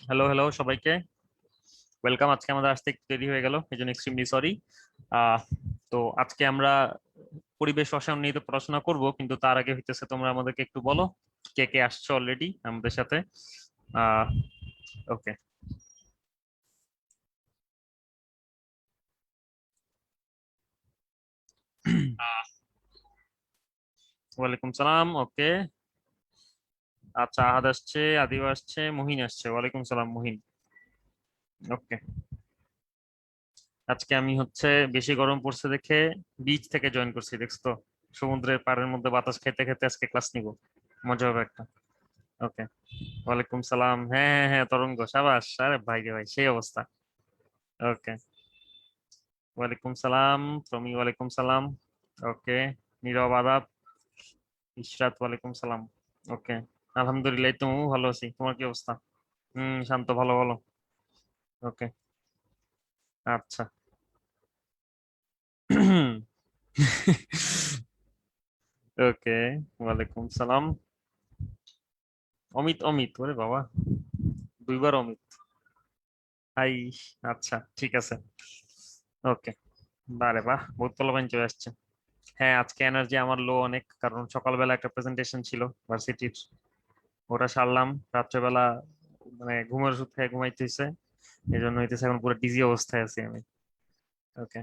Hello hello সবাইকে welcome. আজকে আমাদের আসতে একটু দেরি হয়ে গেল, এই জন্য এক্সট্রিমলি সরি। আহ তো আজকে আমরা পরিবেশ রসায়ন নিয়ে তো পড়াশোনা করব, কিন্তু তার আগে হইতেছে তোমরা আমাদেরকে একটু বলো কে কে আসছো অলরেডি আমাদের সাথে। আহ ওকে। ওয়ালাইকুম সালাম। ওকে। আচ্ছা, আহাদ আসছে, আদিবা আসছে, মুহিন আসছে। ওয়ালাইকুম সালাম মুহিন। ওকে। আজকে আমি বেশি গরম পড়ছে দেখে বিচ থেকে জয়েন করছি, দেখছো তো? সমুদ্রের পাড়ের মধ্যে বাতাস খেতে খেতে আজকে ক্লাস নিব, মজা হবে একটা। ওকে। ওয়ালাইকুম সালাম। হ্যাঁ হ্যাঁ হ্যাঁ, তরঙ্গ সাবাস, আরে ভাই রে ভাই, সেই অবস্থা। ওকে। ওয়ালাইকুম সালাম প্রমি। ওয়ালাইকুম সালাম। ওকে। নীরব আদাব। ইশরাত ওয়ালাইকুম সালাম। ওকে। আলহামদুলিল্লাহ, তুমি ভালো আছি, তোমার কি অবস্থা? শান্ত, ভালো ভালো। ওকে। আচ্ছা। ওকে। ওয়ালাইকুম সালাম। অমিত, অমিত, ওরে বাবা, দুইবার অমিত। হাই। আচ্ছা, ঠিক আছে। ওকে। বারে বাহ, বহুত পোলাপাইন চলে আসছে। হ্যাঁ, আজকে এনার্জি আমার লো অনেক, কারণ সকালবেলা একটা প্রেজেন্টেশন ছিল ভার্সিটির, ওটা সারলাম। রাত্রেবেলা মানে ঘুমের ওষুধ খেয়ে ঘুমাইতে হয়েছে, এই জন্য হইতেছে এখন পুরো ডিজি অবস্থায় আছি আমি। ওকে।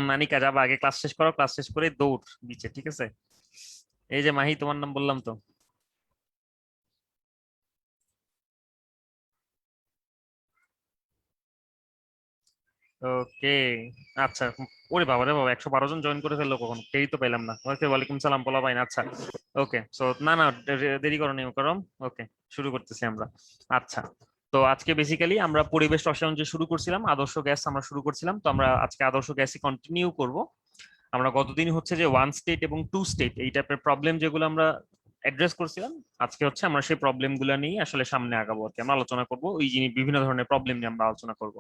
মানিকা, যাবা আগে ক্লাস শেষ করো, ক্লাস শেষ করে দৌড় নিচে, ঠিক আছে? এই যে মাহি, তোমার নাম বললাম তো। ওকে। আচ্ছা। ওরে বাবা রে বাবা, 112 জন জয়েন করে ফেললো, কখন কেউই তো পেলাম না। ওকে, ওয়ালাইকুম সালাম পোলা ভাই। আচ্ছা। ওকে, সো না না, দেরি করো নি করম। ওকে, শুরু করতেছি আমরা। আচ্ছা। তো আজকে বেসিক্যালি আমরা পরিবেশ রসায়ন যে শুরু করছিলাম, আদর্শ গ্যাস আমরা শুরু করছিলাম, তো আমরা আজকে আদর্শ গ্যাসই কন্টিনিউ করব। আমরা গতদিন যে ওয়ান স্টেট এবং টু স্টেট এই টাইপের প্রবলেম যেগুলো আমরা অ্যাড্রেস করছিলাম, আজকে আমরা সেই প্রবলেম গুলো নিয়ে আসলে সামনে আগাবো আর কি। আমরা আলোচনা করব ওই জিনিস, বিভিন্ন ধরনের প্রবলেম নিয়ে আমরা আলোচনা করব।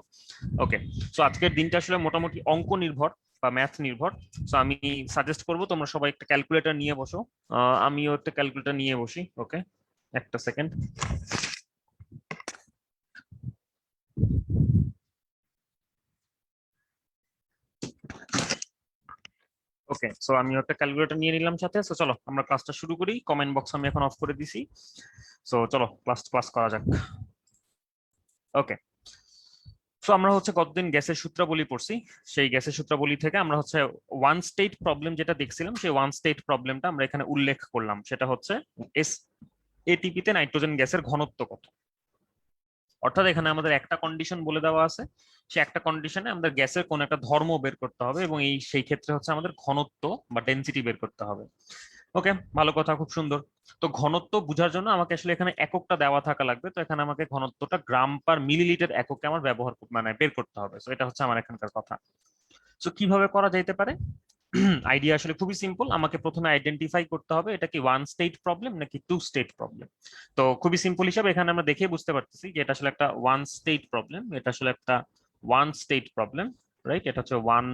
ওকে। সো আজকের দিনটা আসলে মোটামুটি অঙ্ক নির্ভর বা ম্যাথ নির্ভর। সো আমি সাজেস্ট করব তোমরা সবাই একটা ক্যালকুলেটর নিয়ে বসো। আমিও একটা ক্যালকুলেটর নিয়ে বসি। ওকে, একটা সেকেন্ড। ওকে, সো আমি একটা ক্যালকুলেটর নিয়ে নিলাম সাথে। সো চলো আমরা ক্লাসটা শুরু করি। কমেন্ট বক্স আমি এখন অফ করে দিছি। সো চলো ক্লাস ক্লাস করা যাক। ওকে। সো আমরা কতদিন গ্যাসের সূত্রাবলী পড়ছি। সেই গ্যাসের সূত্রাবলী থেকে আমরা ওয়ান স্টেট প্রবলেম যেটা দেখছিলাম, সেই ওয়ান স্টেট প্রবলেমটা আমরা এখানে উল্লেখ করলাম। সেটা এস এটিপিতে নাইট্রোজেন গ্যাসের ঘনত্ব কত। অর্থাৎ এখানে আমাদের একটা কন্ডিশন বলে দেওয়া আছে, সে একটা কন্ডিশনে আমাদের গ্যাসের কোন একটা ধর্ম বের করতে হবে, এবং সেই ক্ষেত্রে আমাদের ঘনত্ব বা ডেনসিটি বের করতে হবে। ওকে, ভালো কথা, খুব সুন্দর। তো ঘনত্ব বোঝার জন্য আমাকে আসলে এখানে এককটা দেওয়া থাকা লাগবে, তো এখানে আমাকে ঘনত্বটা গ্রাম পার মিলিলিটার এককে আমার মানে বের করতে হবে। তো এটা আমার এখানকার কথা। তো কিভাবে করা যাইতে পারে? আইডিয়া আসলে খুবই সিম্পল। আমাকে প্রথমে আইডেন্টিফাই করতে হবে এটা কি ওয়ান স্টেট প্রবলেম নাকি টু স্টেট প্রবলেম। তো খুবই সিম্পল হিসাবে এখানে আমরা দেখে বুঝতে পারতেছি যে এটা আসলে একটা ওয়ান স্টেট প্রবলেম। এটা আসলে একটা ওয়ান স্টেট প্রবলেম, রাইট? এটা one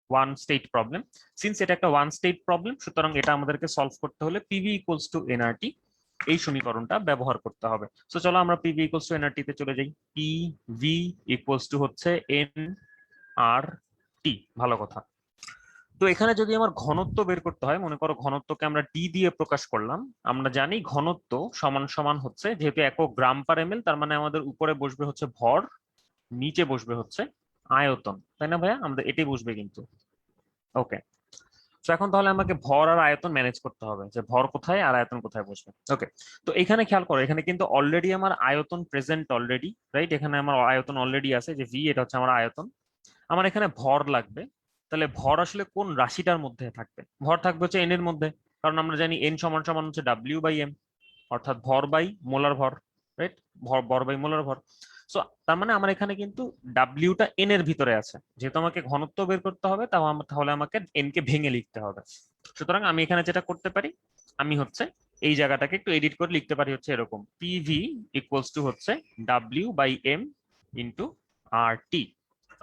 one state problem. Since এটা একটা ওয়ান স্টেট প্রবলেম, সুতরাং এটা আমাদেরকে সলভ করতে হলে পিভি ইকুয়ালস টু এনআরটি, এই সমীকরণটা ব্যবহার করতে হবে। তো চলো আমরা পিভি ইকুয়ালস টু এনআরটি তে চলে যাই। পিভি ইকুয়ালস টু এন আর টি। ভালো কথা। তো এখানে যদি আমার ঘনত্ব বের করতে হয়, মনে করো ঘনত্বকে আমরা ডি দিয়ে প্রকাশ করলাম। আমরা জানি ঘনত্ব সমান সমান যেহেতু একক গ্রাম পার এমএল, তার মানে আমাদের উপরে বসবে ভর, নিচে বসবে আয়তন, তাই না ভাইয়া? আমাদের এটাই বসবে কিন্তু। ওকে। তো এখন তাহলে আমাকে ভর আর আয়তন ম্যানেজ করতে হবে, যে ভর কোথায় আর আয়তন কোথায় বসবে। ওকে। তো এখানে খেয়াল করো, এখানে কিন্তু অলরেডি আমার আয়তন প্রেজেন্ট অলরেডি, রাইট? এখানে আমার আয়তন অলরেডি আছে, যে ভি, এটা আমার আয়তন। আমার এখানে ভর লাগবে। তাহলে ভর আসলে কোন রাশিটার মধ্যে থাকবে? ভর থাকবে এন এর মধ্যে, কারণ আমরা জানি এন সমান সমান ডাব্লিউ বাই এম, অর্থাৎ ভর বাই মোলার ভর, রাইট? ভর বাই মোলার ভর। সো তার মানে আমার এখানে কিন্তু ডাব্লিউটা এন এর ভিতরে আছে। যেহেতু আমাকে ঘনত্ব বের করতে হবে, তাহলে আমাকে এন কে ভেঙে লিখতে হবে। সুতরাং আমি এখানে যেটা করতে পারি, আমি এই জায়গাটাকে একটু এডিট করে লিখতে পারি এরকম: PV equals to W by M into R T.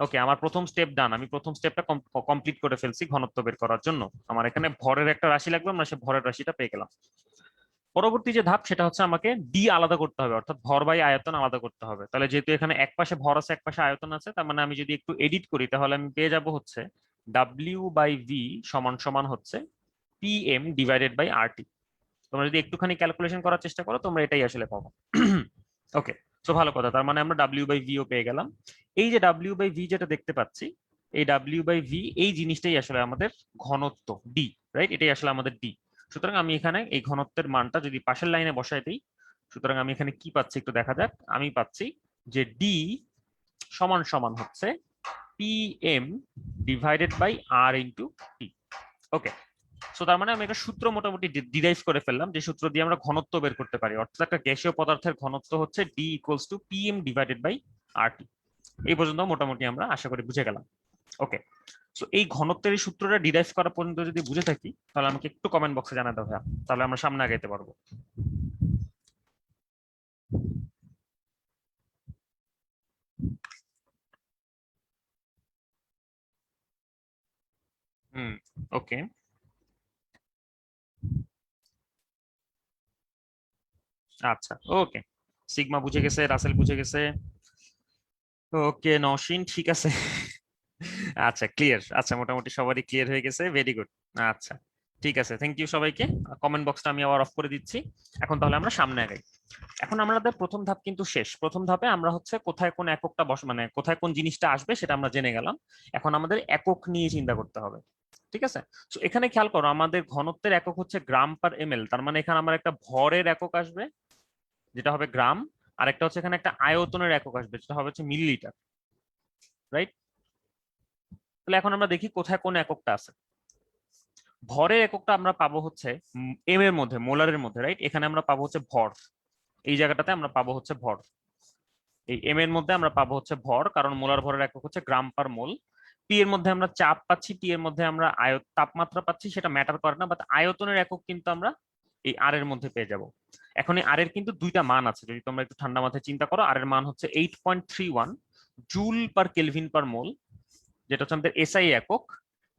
Okay, আমার প্রথম স্টেপ ডান। আমি প্রথম স্টেপটা কমপ্লিট করে ফেলছি ঘনত্ব বের করার জন্য। আমার এখানে ভরের একটা রাশি লাগবে, আমরা সে ভরের রাশিটা পেয়ে গেলাম। পরবর্তী যে ধাপ সেটা হচ্ছে আমাকে ডি আলাদা করতে হবে, অর্থাৎ ভর বাই আয়তন আলাদা করতে হবে। তাহলে যেহেতু এখানে এক পাশে ভর আছে এক পাশে আয়তন আছে, তার মানে আমি যদি একটু এডিট করি তাহলে আমি পেয়ে যাব হচ্ছে ডাব্লিউ বাই ভি সমান সমান হচ্ছে P M divided by R টি। তোমরা যদি একটুখানি ক্যালকুলেশন করার চেষ্টা করো তোমরা এটাই আসলে পাবো। ওকে, তো ভালো কথা, তার মানে আমরা ডাব্লিউ বাই ভি ও পেয়ে গেলাম। এই যে ডাব্লিউ বাই ভি যেটা দেখতে পাচ্ছি, এই ডাব্লিউ বাই ভি এই জিনিসটাই আসলে আমাদের ঘনত্ব ডি, রাইট? এটাই আসলে আমাদের ডি। সুতরাং আমি এখানে এই ঘনত্বের মানটা যদি পাশের লাইনে বসাই দিই, সুতরাং আমি এখানে কি পাচ্ছি একটু দেখা যাক। আমি পাচ্ছি যে ডি সমান সমান হচ্ছে P M divided by R into T. Okay, so তার মানে আমি একটা সূত্র মোটামুটি ডিরাইভ করে ফেললাম, যে সূত্র দিয়ে আমরা ঘনত্ব বের করতে পারি। অর্থাৎ একটা গ্যাসীয় পদার্থের ঘনত্ব হচ্ছে D equals to P M divided by R T. এই পর্যন্ত মোটামুটি আমরা আশা করি বুঝে গেলাম। ওকে, সো এই ঘনত্বের এই সূত্রটা ডিরাইভ করা পর্যন্ত যদি বুঝে থাকি তাহলে আমাকে একটু কমেন্ট বক্সে জানাতে হবে, তাহলে আমরা সামনে আগাইতে পারবো। হুম, ওকে, আচ্ছা, ওকে, সিগমা বুঝে গেছে, রাসেল বুঝে গেছে। ওকে নওশিন, ঠিক আছে। আচ্ছা, ক্লিয়ার, আচ্ছা মোটামুটি সবারই ক্লিয়ার হয়ে গেছে, ভেরি গুড। আচ্ছা, ঠিক আছে, থ্যাংক ইউ সবাইকে। কমেন্ট বক্সটা আমি আবার অফ করে দিচ্ছি। এখন তাহলে আমরা সামনে আগাই। এখন আমাদের প্রথম ধাপ কিন্তু শেষ। প্রথম ধাপে আমরা হচ্ছে কোথায় কোন এককটা মানে কোথায় কোন জিনিসটা আসবে সেটা আমরা জেনে গেলাম। এখন আমাদের একক নিয়ে চিন্তা করতে হবে, ঠিক আছে? তো এখানে খেয়াল করো, আমাদের ঘনত্বের একক হচ্ছে গ্রাম পার এমএল। তার মানে এখানে আমার একটা ভরের একক আসবে যেটা হবে গ্রাম, আর একটা হচ্ছে এখানে একটা আয়তনের একক আসবে যেটা হবে হচ্ছে মিলিলিটার, রাইট? তাহলে এখন আমরা দেখি কোথায় কোন এককটা আছে। ভরের এককটা আমরা পাবো হচ্ছে এম এর মধ্যে, মোলারের মধ্যে, রাইট? এখানে আমরা পাবো হচ্ছে ভর, এই জায়গাটাতে আমরা পাবো হচ্ছে ভর। এই এম এর মধ্যে আমরা পাবো হচ্ছে ভর, কারণ মোলার ভরের একক হচ্ছে গ্রাম পার মোল। পি এর মধ্যে আমরা চাপ পাচ্ছি, টি এর মধ্যে আমরা তাপমাত্রা পাচ্ছি, সেটা ম্যাটার করে না, বাট আয়তনের একক কিন্তু আমরা এই আর এর মধ্যে পেয়ে যাব। এখন এই আর এর কিন্তু দুইটা মান আছে, যদি তোমরা একটু ঠান্ডা মাথায় চিন্তা করো। আর এর মান হচ্ছে 8.31 জুল পার কেলভিন পার মোল, যেটা হচ্ছে আমাদের এসআই একক।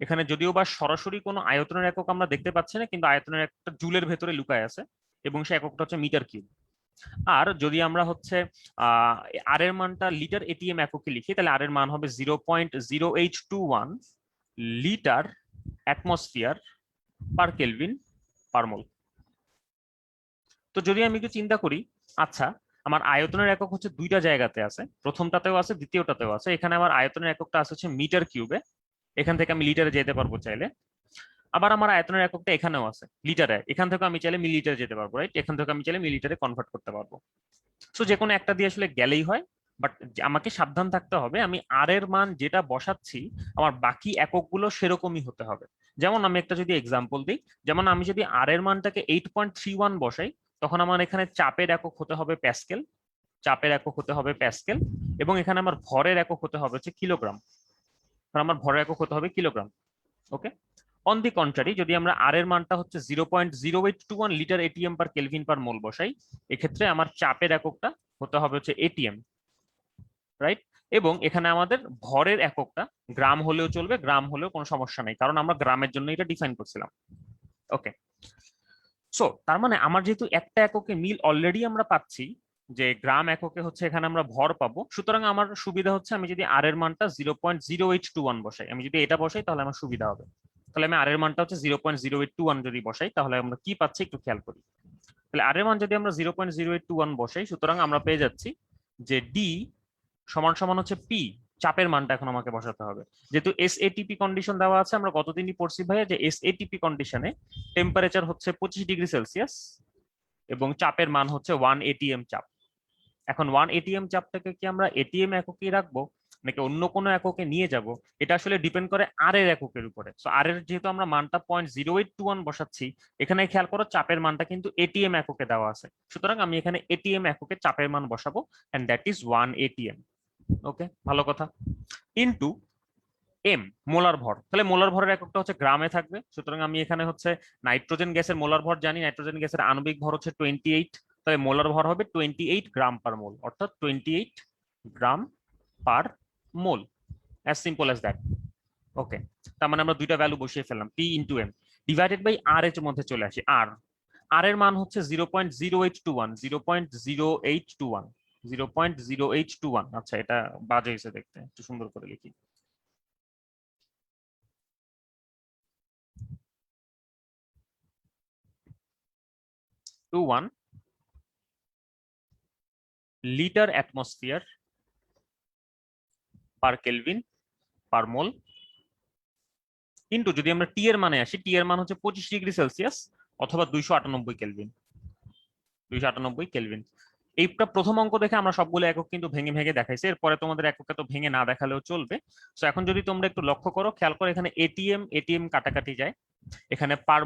এখানে যদিও বা সরাসরি কোনো আয়তনের একক আমরা দেখতে পাচ্ছি না, কিন্তু আয়তনের একটা জুলের ভেতরে লুকায় আছে, এবং সেই এককটা হচ্ছে মিটার কিউব। আর যদি আমরা হচ্ছে আর এর মানটা লিটার এটিএম এককে লিখি, তাহলে আর এর মান হবে 0.0821 litre atmosphere per kelvin per mole. তো যদি আমি একটু চিন্তা করি, আচ্ছা আমার আয়তনের একক হচ্ছে দুইটা জায়গাতে আছে, প্রথমটাতেও আছে দ্বিতীয়টাতেও আছে। এখানে আমার আয়তনের এককটা আছে হচ্ছে মিটার কিউবে, এখান থেকে আমি লিটারে যেতে পারবো চাইলে। আবার আমার আয়তনের এককটা এখানেও আছে লিটারে, এখান থেকে আমি চাইলে মিলিলিটারে যেতে পারবো, রাইট? এখান থেকে আমি চাইলে মিলিলিটারে কনভার্ট করতে পারবো। সো যে কোনো একটা দিয়ে আসলে গেলেই হয়, বাট আমাকে সাবধান থাকতে হবে, আমি আর এর মান যেটা বসাচ্ছি আমার বাকি এককগুলো সেরকমই হতে হবে। যেমন আমি একটা যদি এক্সাম্পল দিই, যেমন আমি যদি আর এর মানটাকে 8.31 বসাই, তখন আমার এখানে চাপের একক হতে হবে প্যাসকেল, চাপের একক হতে হবে প্যাসকেল, এবং এখানে আমার ভরের একক হতে হবে হচ্ছে কিলোগ্রাম, আমার ভরের একক হতে হবে kilogram. Okay, on the contrary, যদি আমরা আর এর মানটা হচ্ছে 0.0821 litre ATM per kelvin per mole বসাই, এক্ষেত্রে আমার চাপের এককটা হতে হবে হচ্ছে এটিএম, রাইট? এবং এখানে আমাদের ভরের এককটা গ্রাম হলেও চলবে, গ্রাম হলেও কোনো সমস্যা নেই, কারণ আমরা গ্রামের জন্য এটা ডিফাইন করছিলাম। ওকে, সো তার মানে আমার যেহেতু একটা এককে মিল অলরেডি আমরা পাচ্ছি, যে গ্রাম এককে হচ্ছে এখানে আমরা ভর পাবো, সুতরাং আমার সুবিধা হচ্ছে আমি যদি আর এর মানটা 0.0821 বসাই, আমি যদি এটা বসাই তাহলে আমার সুবিধা হবে। তাহলে আমি আর এর মানটা হচ্ছে 0.0821 যদি বসাই, তাহলে আমরা কি পাচ্ছি একটু খেয়াল করি। তাহলে আর এর মান যদি আমরা 0.0821 বসাই, সুতরাং আমরা পেয়ে যাচ্ছি যে ডি সমান সমান হচ্ছে পি, চাপের মানটা এখন আমাকে বসাতে হবে। যেহেতু এসএটিপি কন্ডিশন দেওয়া আছে, আমরা গতদিনই পড়ছি ভাইয়া যে এসএটিপি কন্ডিশনে টেম্পারেচার হচ্ছে 25°C এবং চাপের মান হচ্ছে 1 এটিএম চাপ। এখন 1 এটিএম চাপটাকে কি আমরা এটিএম এককে রাখবো নাকি অন্য কোনো এককে নিয়ে যাব, এটা আসলে ডিপেন্ড করে আর এর এককের উপরে। সো আর এর যেহেতু আমরা মানটা 0.0821 বসাচ্ছি, এখানে খেয়াল করো চাপের মানটা কিন্তু এটিএম এককে দেওয়া আছে, সুতরাং আমি এখানে এটিএম এককে চাপের মান বসাবো, এন্ড দ্যাট ইজ 1 এটিএম। ওকে, ভালো কথা। ইনটু এম, মোলার ভর। তাহলে মোলার ভরের এককটা হচ্ছে গ্রামে থাকবে, সুতরাং আমি এখানে হচ্ছে নাইট্রোজেন গ্যাসের মোলার ভর জানি, নাইট্রোজেন গ্যাসের আণবিক ভর হচ্ছে 28, তাহলে মোলার ভর হবে 28 গ্রাম পার মোল, অর্থাৎ 28 gram per mole, as simple as that. Okay, তার মানে আমরা দুইটা ভ্যালু বসিয়ে ফেললাম, P into M divided by R এর মধ্যে চলে আসি। আর আর এর মান হচ্ছে 0.0821, 0.0821, 0.0821। আচ্ছা, এটা বাজে হয়েছে দেখতে, একটু সুন্দর করে লিখি। Two one litre atmosphere per kelvin per mole into, যদি আমরা টি এর মানে আসি, টি এর মান হচ্ছে 25°C অথবা 298 কেলভিন, 298 কেলভিন। এইটা প্রথম অঙ্ক দেখে আমরা সবগুলো একক কিন্তু ভেঙে ভেঙে দেখাইছি, এরপরে তোমাদের এককে তো ভেঙে না দেখালেও চলবে। তো এখন যদি তোমরা একটু লক্ষ্য করো, খেয়াল করো, এখানে এটিএম এটিএম কাটাকাটি যায়, এখানে পার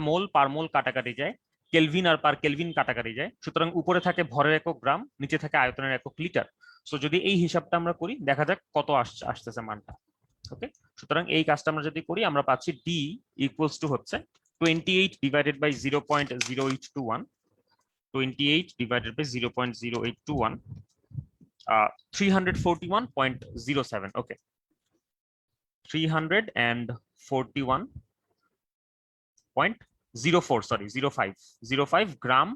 মোল কাটাকাটি যায়, কেলভিন আর পার কেলভিন কাটাকাটি যায়। সুতরাং উপরে থাকে ভরের একক গ্রাম, নিচে থাকে আয়তনের একক লিটার। সো যদি এই হিসাবটা আমরা করি, দেখা যাক কত আসতেছে মানটা। ওকে, সুতরাং এই কাজটা আমরা যদি করি, আমরা পাচ্ছি ডি ইকুয়ালস টু হচ্ছে 28 divided by 0.0821, 28 divided by 0.0821, 341.07. Okay, 341.04, sorry, 05 gram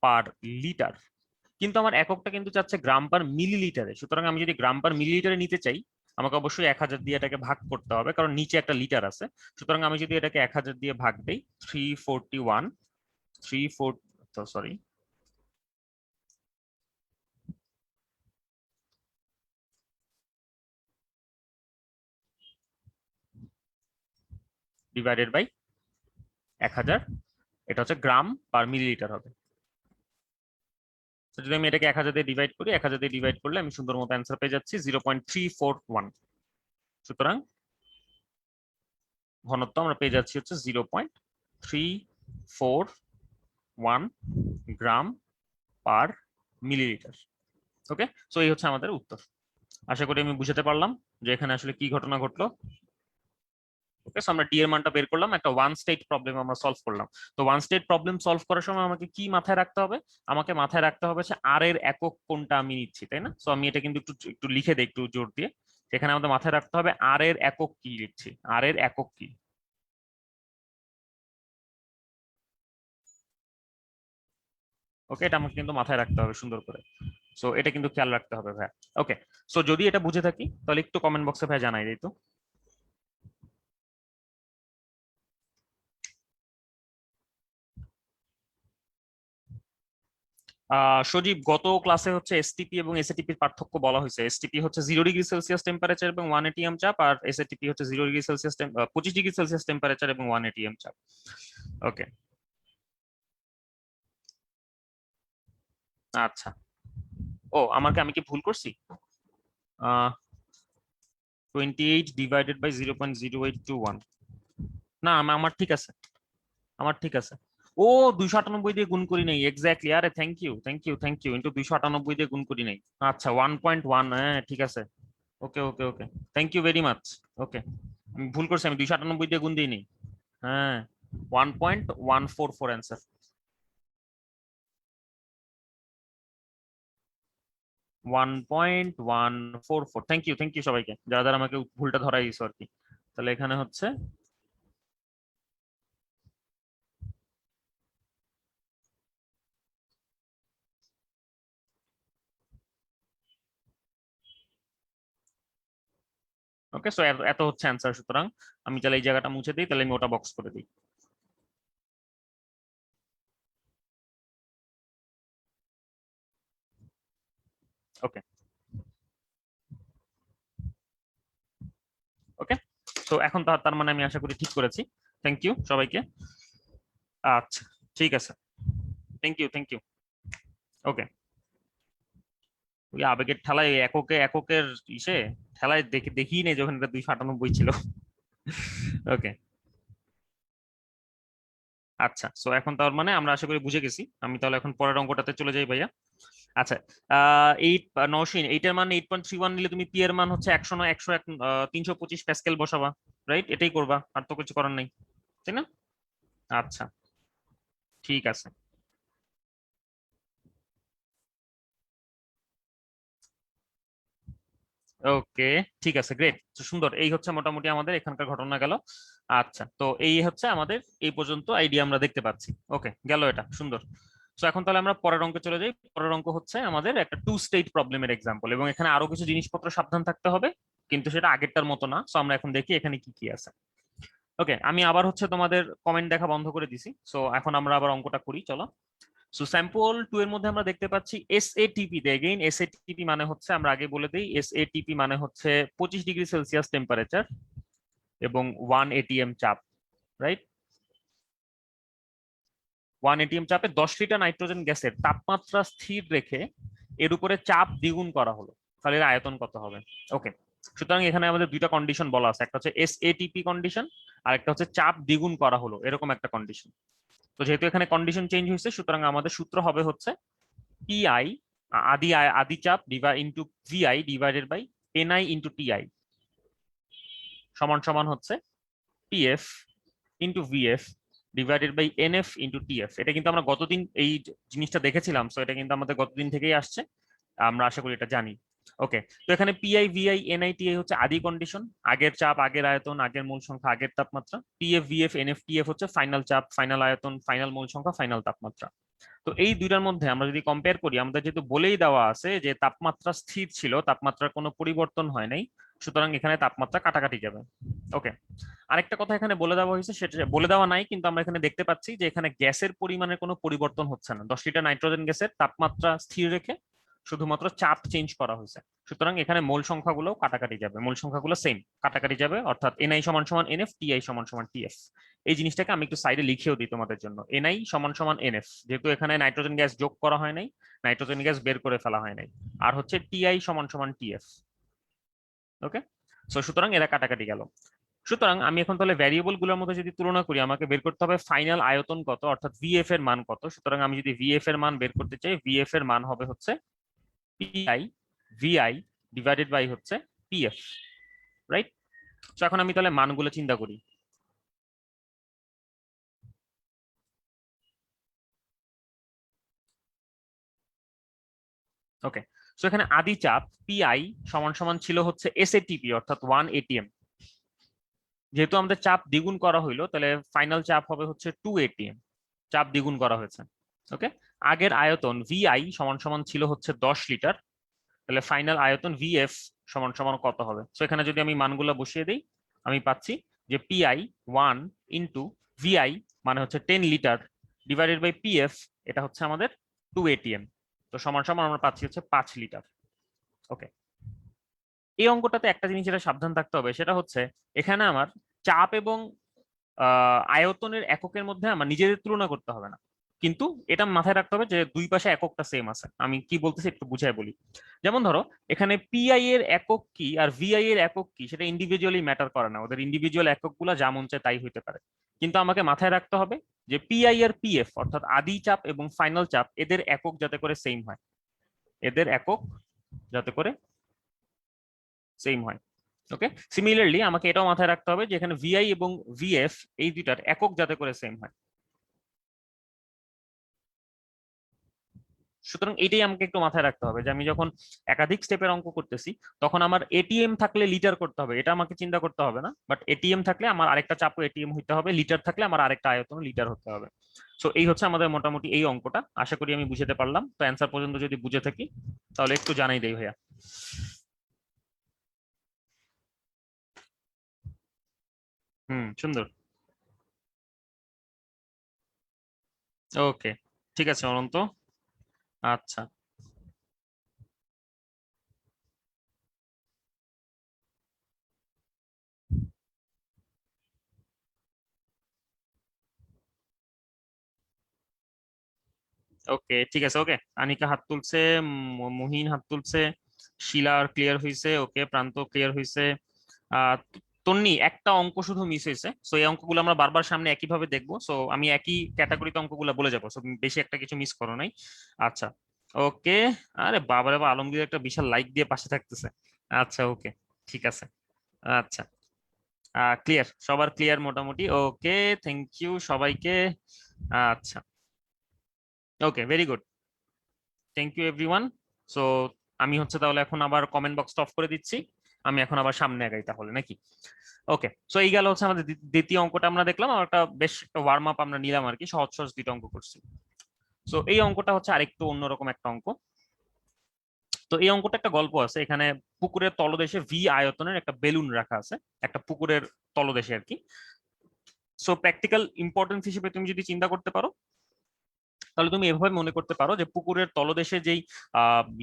per litre. কিন্তু আমার এককটা কিন্তু চাচ্ছে গ্রাম পার মিলিলিটারে। সুতরাং আমি যদি গ্রাম পার মিলিলিটারে নিতে চাই, আমাকে অবশ্যই 1000 দিয়ে এটাকে ভাগ করতে হবে, কারণ নিচে একটা লিটার আছে। সুতরাং আমি যদি এটাকে 1000 দিয়ে ভাগ দেই, 341 ডিভাইডেড বাই 1000, এটা হচ্ছে গ্রাম পার মিলিলিটার হবে। যদি আমি এটাকে 1000 দিয়ে ডিভাইড করি, 1000 দিয়ে ডিভাইড করলে আমি সুন্দর মতো অ্যান্সার পেয়ে যাচ্ছি 0.341। সুতরাং ঘনত্ব আমরা পেয়ে যাচ্ছি হচ্ছে 0.341 গ্রাম পার মিলিলিটার। ওকে, সো এই হচ্ছে আমাদের উত্তর। আশা করি আমি বুঝাতে পারলাম যে এখানে আসলে কি ঘটনা ঘটলো। ওকে, সো আমরা ডি এর মানটা বের করলাম, একটা ওয়ান স্টেট প্রবলেম আমরা সলভ করলাম। তো ওয়ান স্টেট প্রবলেম সলভ করার সময় আমাকে কি মাথায় রাখতে হবে? আমাকে মাথায় রাখতে হবে যে আর এর একক কোনটা আমি নিচ্ছি, তাই না? সো আমি এটা কিন্তু একটু একটু লিখে দিই একটু জোর দিয়ে। সেখানে আমাদের মাথায় রাখতে হবে আর এর একক কি লিখছি, আর এর একক কি। ওকে, এটা আমাকে কিন্তু মাথায় রাখতে হবে সুন্দর করে। সো এটা কিন্তু খেয়াল রাখতে হবে ভাই। ওকে, সো যদি এটা বুঝে থাকি তাহলে একটু কমেন্ট বক্সে ভাই জানাই দিই তো। সজীব, গত ক্লাসে হচ্ছে এসটিপি এবং এসএটিপির পার্থক্য বলা হয়েছে। এসটিপি হচ্ছে 0°C টেম্পারেচার এবং 1 এটিএম চাপ, আর এসএটিপি হচ্ছে 0°C 25°C টেম্পারেচার এবং 1 এটিএম চাপ। ওকে, আচ্ছা। আমি কি ভুল করছি? 28 ডিভাইডেড বাই 0.0821। না, আমার ঠিক আছে, আমার ঠিক আছে। ও, 298 দিয়ে গুণ করি নাই, এক্স্যাক্টলি। আরে thank you, thank you, thank you, into 298 দিয়ে গুণ করি নাই। আচ্ছা, 1.1, হ্যাঁ ঠিক আছে। ওকে ওকে ওকে, থ্যাংক ইউ ভেরি মাচ। ওকে, আমি ভুল করছি, আমি 298 দিয়ে গুণ দিইনি। হ্যাঁ, 1.144 অ্যান্সার। 1.144। থ্যাংক ইউ সবাইকে, যারা যারা আমাকে ভুলটা ধরাই দিয়েছো আর কি। তাহলে এখানে হচ্ছে ওকে, সো এত হচ্ছে অ্যান্সার। সুতরাং আমি তাহলে এই জায়গাটা মুছে দিই, তাহলে আমি ওটা বক্স করে দিই। ওকে ওকে, তো এখন তার মানে আমি আশা করি ঠিক করেছি। থ্যাংক ইউ সবাইকে। আচ্ছা, ঠিক আছে, থ্যাংক ইউ। ওকে, ওই আবেগের ঠেলায় এককের ইসে ঠেলায় দেখিই নেই যখন এটা 298 ছিল। ওকে, আচ্ছা। সো এখন তার মানে আমরা আশা করি বুঝে গেছি। আমি তাহলে এখন পরের অঙ্কটাতে চলে যাই ভাইয়া। আচ্ছা, এইট নওশিন, এইটার মান 8.31 নিলে তুমি পি এর মান হচ্ছে 100 নয় 101, 325 প্যাসকেল বসাবা। রাইট, এটাই করবা, আর তো কিছু করার নেই, তাই না? আচ্ছা, ঠিক আছে। ওকে, ঠিক আছে, গ্রেট, সুন্দর। এই হচ্ছে মোটামুটি আমাদের এখানকার ঘটনা গেল। আচ্ছা, তো এই হচ্ছে আমাদের এই পর্যন্ত আইডিয়া আমরা দেখতে পাচ্ছি। ওকে, গেল এটা সুন্দর। তো এখন তাহলে আমরা পরের অঙ্কে চলে যাই। পরের অঙ্ক হচ্ছে আমাদের একটা টু স্টেট প্রবলেমের এক্সাম্পল, এবং এখানে আরো কিছু জিনিসপত্র সাবধান থাকতে হবে, কিন্তু সেটা আগেরটার মতো না। সো আমরা এখন দেখি এখানে কি কি আছে। ওকে, আমি আবার হচ্ছে তোমাদের কমেন্ট দেখা বন্ধ করে দিছি। সো এখন আমরা আবার অঙ্কটা করি, চলো। সো স্যাম্পল 2 এর মধ্যে আমরা দেখতে পাচ্ছি এসএটিপি তে। এগেইন এসএটিপি মানে হচ্ছে, আমরা আগে বলে দিই, এসএটিপি মানে হচ্ছে 25°C টেম্পারেচার এবং 1 এটিএম চাপ, রাইট? 1 এটিএম চাপে 10 লিটার নাইট্রোজেন গ্যাসের তাপমাত্রা স্থির রেখে এর উপরে চাপ দ্বিগুণ করা হলো, তাহলে এর আয়তন কত হবে? ওকে, সুতরাং এখানে আমাদের দুইটা কন্ডিশন বলা আছে, একটা হচ্ছে এসএটিপি কন্ডিশন, আর একটা হচ্ছে চাপ দ্বিগুণ করা হলো, এরকম একটা কন্ডিশন। তো যেহেতু এখানে কন্ডিশন চেঞ্জ হয়েছে, সুতরাং আমাদের সূত্র হবে হচ্ছে পিআই, আদি চাপ into VI divided by NI into TI সমান সমান হচ্ছে PF into VF divided by NF into TF. এটা কিন্তু আমরা গতদিন এই জিনিসটা দেখেছিলাম, সো এটা কিন্তু আমাদের গতদিন থেকেই আসছে, আমরা আশা করি এটা জানি। ওকে, তো এখানে পিআই ভিআই এনআই টিআই হচ্ছে আদি কন্ডিশন, আগের চাপ আগের আয়তন আগের মূল সংখ্যা আগের তাপমাত্রা। পিএফ ভিএফ এনএফ টিএফ হচ্ছে ফাইনাল চাপ ফাইনাল আয়তন ফাইনাল মূল সংখ্যা ফাইনাল তাপমাত্রা। তো এই দুইটার মধ্যে আমরা যদি কম্পেয়ার করি, আমাদের যেহেতু বলেই দেওয়া আছে যে তাপমাত্রা স্থির ছিল, তাপমাত্রার কোনো পরিবর্তন হয় নাই, সুতরাং এখানে তাপমাত্রা কাটাকাটি যাবে। ওকে, আরেকটা কথা এখানে বলে দেওয়া হয়েছে, সেটা বলে দেওয়া নাই, কিন্তু আমরা এখানে দেখতে পাচ্ছি যে এখানে গ্যাসের পরিমাণের কোনো পরিবর্তন হচ্ছে না। 10 লিটার নাইট্রোজেন গ্যাসের তাপমাত্রা স্থির রেখে শুধুমাত্র চাপ চেঞ্জ করা হয়েছে, সুতরাং এখানে মোল সংখ্যাগুলো কাটাকাটি যাবে, মোল সংখ্যাগুলো সেম কাটাকাটি যাবে, অর্থাৎ এনআই সমান সমান এনএফ, টিআই সমান সমান টিএফ। এই জিনিসটাকে আমি একটু সাইডে লিখেও দিই তোমাদের জন্য। এনআই সমান সমান এনএফ, যেহেতু এখানে নাইট্রোজেন গ্যাস যোগ করা হয় নাই, নাইট্রোজেন গ্যাস বের করে ফেলা হয় নাই। আর হচ্ছে টিআই সমান সমান টিএফ। ওকে, সো সুতরাং এরা কাটাকাটি গেল। সুতরাং আমি এখন তাহলে ভ্যারিয়েবল গুলোর মধ্যে যদি তুলনা করি, আমাকে বের করতে হবে ফাইনাল আয়তন কত, অর্থাৎ ভিএফ এর মান কত। সুতরাং আমি যদি ভিএফ এর মান বের করতে চাই, ভিএফ এর মান হবে হচ্ছে পিআই ভিআই ডিভাইডেড বাই হচ্ছে পিএফ, রাইট? তো এখন আমি তাহলে মানগুলো চিন্তা করি। ওকে, সো এখানে আদি চাপ পিআই সমান সমান ছিল হচ্ছে এসএটিপি, অর্থাৎ 1 এটিএম। যেহেতু আমাদের চাপ দ্বিগুণ করা হইলো, তাহলে ফাইনাল চাপ হবে হচ্ছে 2 এটিএম, চাপ দ্বিগুণ করা হয়েছে। ওকে, আগের আয়তন ভিআই সমান সমান ছিল হচ্ছে 10 লিটার, তাহলে ফাইনাল আয়তন ভিএফ সমান সমান কত হবে? সো এখানে যদি আমি মানগুলো বসিয়ে দিই, আমি পাচ্ছি যে পিআই 1 ইন্টু ভিআই মানে হচ্ছে 10 লিটার ডিভাইডেড বাই পিএফ, এটা হচ্ছে আমাদের 2 এটিএম, তো সমান সমান আমরা পাচ্ছি হচ্ছে 5 লিটার। ওকে, এই অঙ্কটাতে একটা জিনিস যেটা সাবধান থাকতে হবে, সেটা হচ্ছে এখানে আমার চাপ এবং আয়তনের এককের মধ্যে আমার নিজেদের তুলনা করতে হবে না, কিন্তু এটা মাথায় রাখতে হবে যে দুই পাশে এককটা সেম আছে। আমি কি বলতেছি একটু বুঝাই বলি। যেমন ধরো এখানে পিআই এর একক কি আর ভিআই এর একক কি, সেটা ইন্ডিভিজুয়ালি ম্যাটার করে না, ওদের ইন্ডিভিজুয়াল এককগুলো যা মন চায় তাই হইতে পারে। কিন্তু আমাকে মাথায় রাখতে হবে যে পিআই আর পিএফ অর্থাৎ আদি চাপ এবং ফাইনাল চাপ, এদের একক যাতে করে সেম হয়, এদের একক যাতে করে সেম হয়। ওকে, সিমিলারলি আমাকে এটাও মাথায় রাখতে হবে যে এখানে ভিআই এবং ভিএফ এই দুইটার একক যাতে করে সেম হয়। সুতরাং এটাই আমাকে একটু মাথায় রাখতে হবে যে আমি যখন একাধিক স্টেপের অঙ্ক করতেছি, তখন আমার এটিএম থাকলে লিটার করতে হবে, এটা আমাকে চিন্তা করতে হবে না। বাট এটিএম থাকলে আমার আরেকটা চাপও এটিএম হইতে হবে, লিটার থাকলে আমার আরেকটা আয়তন লিটার হতে হবে। সো এই হচ্ছে আমাদের মোটামুটি এই অঙ্কটা, আশা করি আমি বুঝাতে পারলাম। তো অ্যান্সার পর্যন্ত যদি বুঝে থাকি তাহলে একটু জানাই দেই ভাইয়া। সুন্দর। ওকে, ঠিক আছে অনন্ত। আচ্ছা, ওকে, ঠিক আছে। ওকে, আনিকা হাত তুলছে, মুহিন হাত তুলছে, শিলার ক্লিয়ার হয়েছে, ওকে, প্রান্ত ক্লিয়ার হয়েছে। তন্নি একটা অঙ্ক শুধু মিস হয়েছে, সো এই অঙ্কগুলো আমরা বারবার সামনে একই ভাবে দেখবো, সো আমি একই ক্যাটাগরিতে অঙ্কগুলো বলে যাবো, সো বেশি একটা কিছু মিস করো নাই। আচ্ছা, ওকে। আরে বাবারে বা, আলমগীর একটা বিশাল লাইক দিয়ে পাশে থাকতেছে। আচ্ছা, ওকে, ঠিক আছে। আচ্ছা, ক্লিয়ার, সবার ক্লিয়ার মোটামুটি। ওকে, থ্যাংক ইউ সবাইকে। আচ্ছা, okay, very good, thank you everyone. So আমি হচ্ছে তাহলে এখন আবার কমেন্ট বক্সটা অফ করে দিচ্ছি। আমি এখন আবার সামনে আগাই তাহলে নাকি? ওকে, সো এই গেল হচ্ছে আমাদের দ্বিতীয় অঙ্কটা আমরা দেখলাম, আর একটা বেশ একটা ওয়ার্ম আপ আমরা নিলাম আর কি, সহজ সহজ দুটো অঙ্ক করছি। সো এই অঙ্কটা হচ্ছে আরেকটু অন্যরকম একটা অঙ্ক। তো এই অঙ্কটা একটা গল্প আছে, এখানে পুকুরের তলদেশে ভি আয়তনের একটা বেলুন রাখা আছে, একটা পুকুরের তলদেশে আর কি। সো প্র্যাকটিক্যাল ইম্পর্টেন্স হিসেবে তুমি যদি চিন্তা করতে পারো, তাহলে তুমি এভাবে মনে করতে পারো যে পুকুরের তলদেশে যেই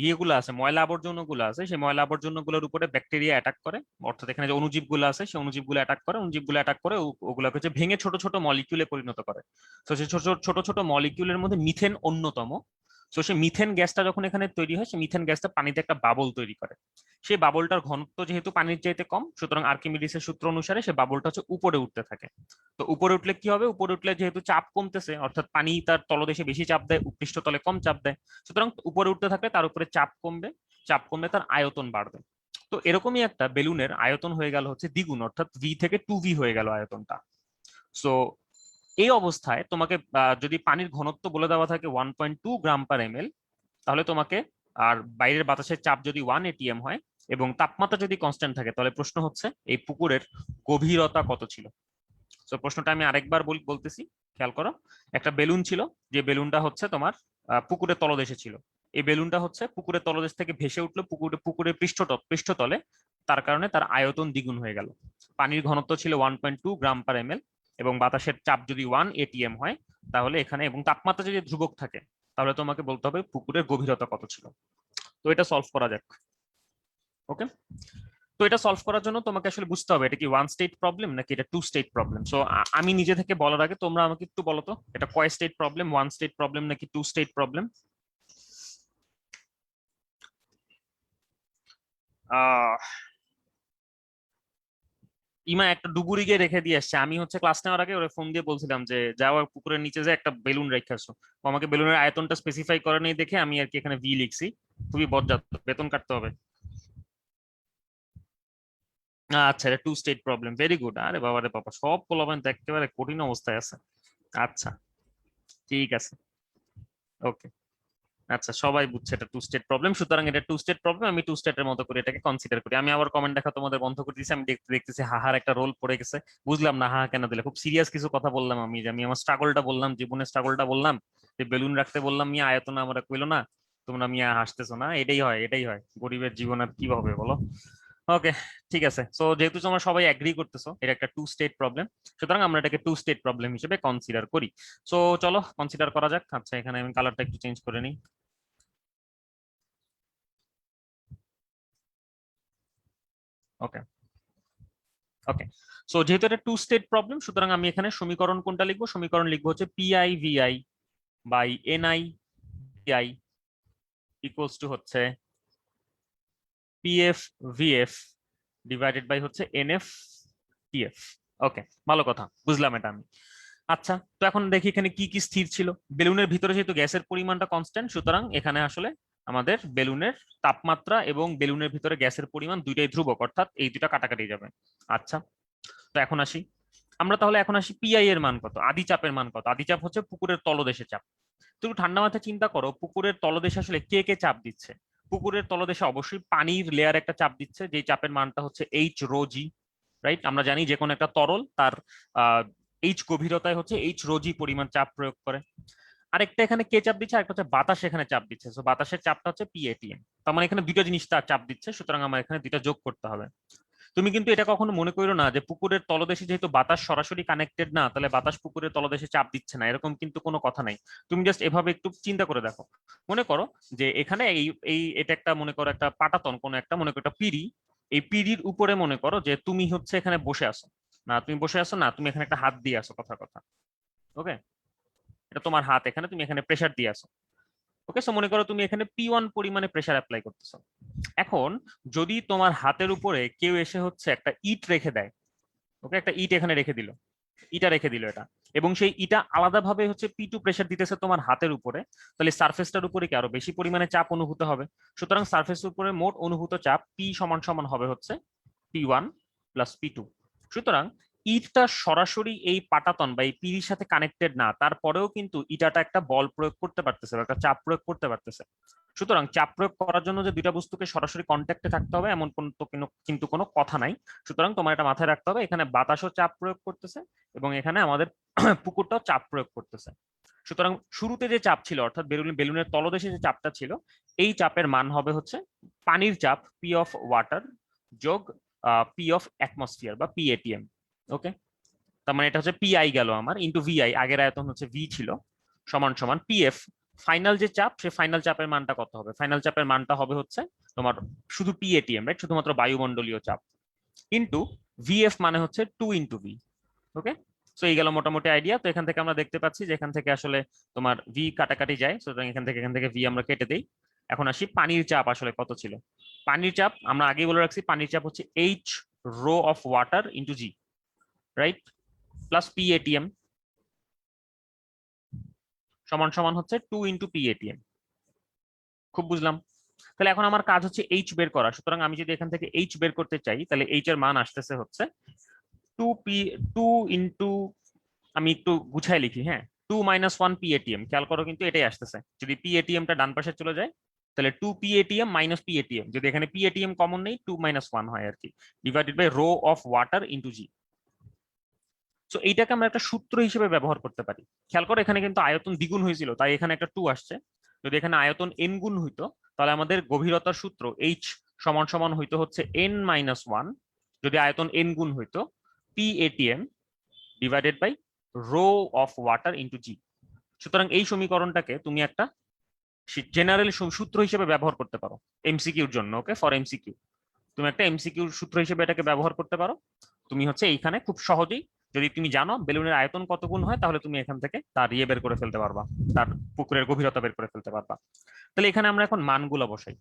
ইয়েগুলো আছে, ময়লা আবর্জনাগুলো আছে, সেই ময়লা আবর্জনাগুলোর উপরে ব্যাকটেরিয়া অ্যাটাক করে, অর্থাৎ এখানে যে অণুজীবগুলো আছে সেই অণুজীবগুলো অ্যাটাক করে ওগুলোকে হচ্ছে ভেঙে ছোট ছোট মলিকিউলে পরিণত করে। তো সেই ছোট ছোট ছোট মলিকিউলের মধ্যে মিথেন অন্যতম। তো সেই মিথেন গ্যাসটা যখন এখানে তৈরি হয়, সেই মিথেন গ্যাসটা পানিতে একটা বাবল তৈরি করে। সেই বাবলটার ঘনত্ব যেহেতু পানির চাইতে কম, সুতরাং আর্কিমিডিসের সূত্র অনুসারে সেই বাবলটা হচ্ছে উপরে উঠতে থাকে। তো উপরে উঠলে কি হবে, উপরে উঠলে যেহেতু চাপ কমতেছে, অর্থাৎ পানি তার তলদেশে বেশি চাপ দেয়, পৃষ্ঠতলে কম চাপ দেয়, সুতরাং উপরে উঠতে থাকলে তার উপরে চাপ কমবে, চাপ কমলে তার আয়তন বাড়বে। তো এরকমই একটা বেলুনের আয়তন হয়ে গেল হচ্ছে দ্বিগুণ, অর্থাৎ ভি থেকে 2v হয়ে গেল আয়তনটা। সো এই অবস্থায় তোমাকে যদি পানির ঘনত্ব বলে দেওয়া থাকে 1.2 গ্রাম পার এমএল, তাহলে তোমাকে, আর বাইরের বাতাসের চাপ যদি 1 atm হয় এবং তাপমাত্রা যদি কনস্ট্যান্ট থাকে, তাহলে প্রশ্ন হচ্ছে এই পুকুরের গভীরতা কত ছিল। তো প্রশ্নটা আমি আরেকবার বলতেছি, খেয়াল করো। একটা বেলুন ছিল, যে বেলুনটা হচ্ছে তোমার পুকুরের তলদেশে ছিল। এই বেলুনটা হচ্ছে পুকুরের তলদেশ থেকে ভেসে উঠলো পুকুরের পৃষ্ঠতলে, তার কারণে তার আয়তন দ্বিগুণ হয়ে গেল। পানির ঘনত্ব ছিল 1.2 গ্রাম পার এমএল এবং বাতাসের চাপ যদি 1 atm হয়, তাহলে এখানে, এবং তাপমাত্রা যদি ধ্রুবক থাকে, তাহলে তোমাকে বলতে হবে পুকুরের গভীরতা কত ছিল। তো এটা সলভ করা যাক। ওকে, তো এটা সলভ করার জন্য তোমাকে আসলে বুঝতে হবে এটা কি ওয়ান স্টেট প্রবলেম নাকি এটা টু স্টেট প্রবলেম। সো আমি নিজে থেকে বলার আগে তোমরা আমাকে একটু বলো তো, এটা কয় state problem, one state problem নাকি টু স্টেট প্রবলেম? ইমা একটা ডুবুরি গিয়ে রেখে দিয়ে আসছে, আমি হচ্ছে ক্লাস নেওয়ার আগে ওরা ফোন দিয়ে বলছিলাম যে যাও পুকুরের নিচে যে একটা বেলুন রেখে আসো। ও আমাকে বেলুনের আয়তনটা স্পেসিফাই করে নেই দেখে আমি আর কি এখানে ভি লিখছি। খুবই বজ্জাত, বেতন কাটতে হবে। আচ্ছা, এটা two state problem, very good. আরে বাবা রে বাবা, সব পোলাপান তো একেবারে কঠিন অবস্থায় আছে। আচ্ছা, ঠিক আছে, ওকে। আচ্ছা, সবাই বুঝছে এটা টু স্টেট প্রবলেম, সুতরাং এটা টু স্টেট প্রবলেম, আমি টু স্টেটের মতো করে এটাকে কনসিডার করি। আমি আবার কমেন্ট দেখা তোমাদের বন্ধ করে দিয়েছি, আমি দেখতেছি হাহার একটা রোল পড়ে গেছে। বুঝলাম না হাহা কেন দিলে, খুব সিরিয়াস কিছু কথা বললাম আমি, যে আমি আমার স্ট্রাগলটা বললাম, জীবনের স্ট্রাগলটা বললাম, যে বেলুন রাখতে বললাম, মিয়া আয়তন আমরা কইলো না, তোমরা মিয়া হাসতেছো না। এটাই হয়, এটাই হয়, গরিবের জীবন আর কি হবে বলো। ওকে, ঠিক আছে। সো যেহেতু তোমরা সবাই এগ্রি করতেছো এটা একটা টু স্টেট প্রবলেম, সুতরাং আমরা এটাকে টু স্টেট প্রবলেম হিসেবে কনসিডার করি। সো চলো কনসিডার করা যাক। আচ্ছা, এখানে আমি কালারটা একটু চেঞ্জ করে নিই। ওকে, ওকে। সো যেহেতু এটা টু স্টেট প্রবলেম, সুতরাং আমি এখানে সমীকরণ কোনটা লিখবো, সমীকরণ লিখবো হচ্ছে PI VI by NI PI equals to হচ্ছে পিএফ ভিএফ ডিভাইডেড বাই হচ্ছে এনএফ টিএফ। ওকে, ভালো কথা, বুঝলাম এটা আমি। আচ্ছা, তো এখন দেখি এখানে কি কি স্থির ছিল। বেলুনের ভিতরে যেহেতু গ্যাসের পরিমাণটা কনস্ট্যান্ট, সুতরাং এখানে আসলে আমাদের বেলুনের তাপমাত্রা এবং বেলুনের ভিতরে গ্যাসের পরিমাণ দুইটাই ধ্রুবক, অর্থাৎ এই দুটা কাটাকাটি যাবে। আচ্ছা, তো এখন আসি, আমরা তাহলে এখন আসি পিআই এর মান কত, আদি চাপের মান কত। আদি চাপ হচ্ছে পুকুরের তলদেশে চাপ। তুমি ঠান্ডা মাথায় চিন্তা করো, পুকুরের তলদেশে আসলে কে কে চাপ দিচ্ছে। পুকুরের তলদেশে অবশ্যই পানির লেয়ার একটা চাপ দিচ্ছে, যেই চাপের মানটা হচ্ছে এইচ রো জি। রাইট, আমরা জানি যে কোনো একটা তরল তার এইচ গভীরতায় হচ্ছে এইচ রো জি পরিমাণ চাপ প্রয়োগ করে। আরেকটা এখানে কে চাপ দিচ্ছে, আরেকটা হচ্ছে বাতাস এখানে চাপ দিচ্ছে। তো বাতাসের চাপটা হচ্ছে পিএটিএম। তার মানে এখানে দুইটা জিনিস তার চাপ দিচ্ছে, সুতরাং আমার এখানে দুইটা যোগ করতে হবে। তুমি কিন্তু এটা কখনো মনে করো না যে পুকুরের তলদেশে যেহেতু বাতাস সরাসরি কানেক্টেড না, তাহলে বাতাস পুকুরের তলদেশে চাপ দিচ্ছে না, এরকম কিন্তু কোনো কথা নাই। তুমি জাস্ট এভাবে একটু চিন্তা করে দেখো। মনে করো যে এখানে এই এই এটা একটা, মনে করো একটা পাটাতন, কোনো একটা, মনে করো একটা পিঁড়ি। এই পিঁড়ির উপরে মনে করো যে তুমি হচ্ছে এখানে বসে আছো। না, তুমি বসে আছো না, তুমি এখানে একটা হাত দিয়ে আসো, কথা কথা। ওকে, এটা তোমার হাত, এখানে তুমি এখানে প্রেসার দিয়ে আসো। ওকে, সো মনে করো তুমি এখানে P1 পরিমাণে প্রেসার অ্যাপ্লাই করতেছো। এখন যদি তোমার হাতের উপরে কেউ এসে হচ্ছে একটা ইট রেখে দেয়, ওকে, একটা ইট এখানে রেখে দিল, ইটা রেখে দিল এটা, এবং সেই ইটা আলাদাভাবে হচ্ছে P2 প্রেসার দিতেছে তোমার হাতের উপরে, তাহলে সারফেসটার উপরে কি আরো বেশি পরিমাণে চাপ অনুভূত হবে। সুতরাং সারফেসের উপরে মোট অনুভূত চাপ P সমান সমান হবে হচ্ছে P1 প্লাস P2। সুতরাং ইটটা সরাসরি এই পাটাতন বা এই পির সাথে কানেক্টেড না, তারপরেও কিন্তু ইটাটা একটা বল প্রয়োগ করতে পারতেছে বা একটা চাপ প্রয়োগ করতে পারতেছে। সুতরাং চাপ প্রয়োগ করার জন্য যে দুইটা বস্তুকে সরাসরি কন্ট্যাক্টে থাকতে হবে এমন কিন্তু কোনো কথা নাই। সুতরাং তোমার এটা মাথায় রাখতে হবে, এখানে বাতাসও চাপ প্রয়োগ করতেছে এবং এখানে আমাদের পুকুরটাও চাপ প্রয়োগ করতেছে। সুতরাং শুরুতে যে চাপ ছিল, অর্থাৎ বেলুনের তলদেশে যে চাপটা ছিল, এই চাপের মান হবে হচ্ছে পানির চাপ পি অফ ওয়াটার যোগ পি অফ অ্যাটমসফিয়ার বা পিএটিএম। ওকে, তার মানে এটা হচ্ছে পিআই গেল আমার ইন্টু ভিআই, আগের আয়তন হচ্ছে ভি ছিল, সমান সমান পিএফ ফাইনাল যে চাপ, সে ফাইনাল চাপের মানটা কত হবে? ফাইনাল চাপের মানটা হবে হচ্ছে তোমার শুধু পিএটিএম, রাইট, শুধুমাত্র বায়ুমণ্ডলীয় চাপ, ইন্টু ভিএফ মানে হচ্ছে 2 × ভি। ওকে, সো এই গেল মোটামুটি আইডিয়া। তো এখান থেকে আমরা দেখতে পাচ্ছি যে এখান থেকে আসলে তোমার ভি কাটাকাটি যায়, সুতরাং এখান থেকে ভি আমরা কেটে দিই। এখন আসি পানির চাপ আসলে কত ছিল। পানির চাপ আমরা আগেই বলে রাখছি, পানির চাপ হচ্ছে H rho of water into G, right, plus PATM সমান সমান হচ্ছে 2 × পিএটিএম। খুব বুঝলাম। তাহলে এখন আমার কাজ হচ্ছে এইচ বের করা। সুতরাং আমি যদি এখান থেকে এইচ বের করতে চাই, তাহলে এইচ এর মান আসতেছে হচ্ছে 2 আমি একটু গুছাই লিখি, হ্যাঁ, 2 - 1 পিএটিএম। খেয়াল করো কিন্তু এটাই আসতেছে। যদি পিএটিএমটা ডান পাশে চলে যায় তাহলে 2 পিএটিএম মাইনাস পিএটিএম, যদি এখানে পিএটিএম কমন নেই 2 - 1 হয় আর কি, divided by rho of water into G. তো এইটাকে আমরা একটা সূত্র হিসেবে ব্যবহার করতে পারি। খেয়াল করো এখানে কিন্তু আয়তন দ্বিগুণ হয়েছিল, তাই এখানে একটা 2 আসছে। যদি এখানে আয়তন এন গুণ হইতো তাহলে আমাদের গভীরতার সূত্র এইচ সমান সমান হইতো হচ্ছে n - 1, যদি আয়তন এন গুণ হইতো, PATM divided by rho of water into G. সুতরাং এই সমীকরণটাকে তুমি একটা জেনারেল সূত্র হিসেবে ব্যবহার করতে পারো এমসিকিউর জন্য। ওকে, ফর এমসিকিউ তুমি একটা এমসিকিউর সূত্র হিসেবে এটাকে ব্যবহার করতে পারো। তুমি হচ্ছে এইখানে খুব সহজেই, যদি তুমি জানো বেলুনের আয়তন কত গুণ হয়, তাহলে তুমি এখান থেকে তার ইয়ে বের করে ফেলতে পারবা, তার পুকুরের গভীরতা বের করে ফেলতে পারবা। তাহলে এখানে আমরা এখন মানগুলো বসাই।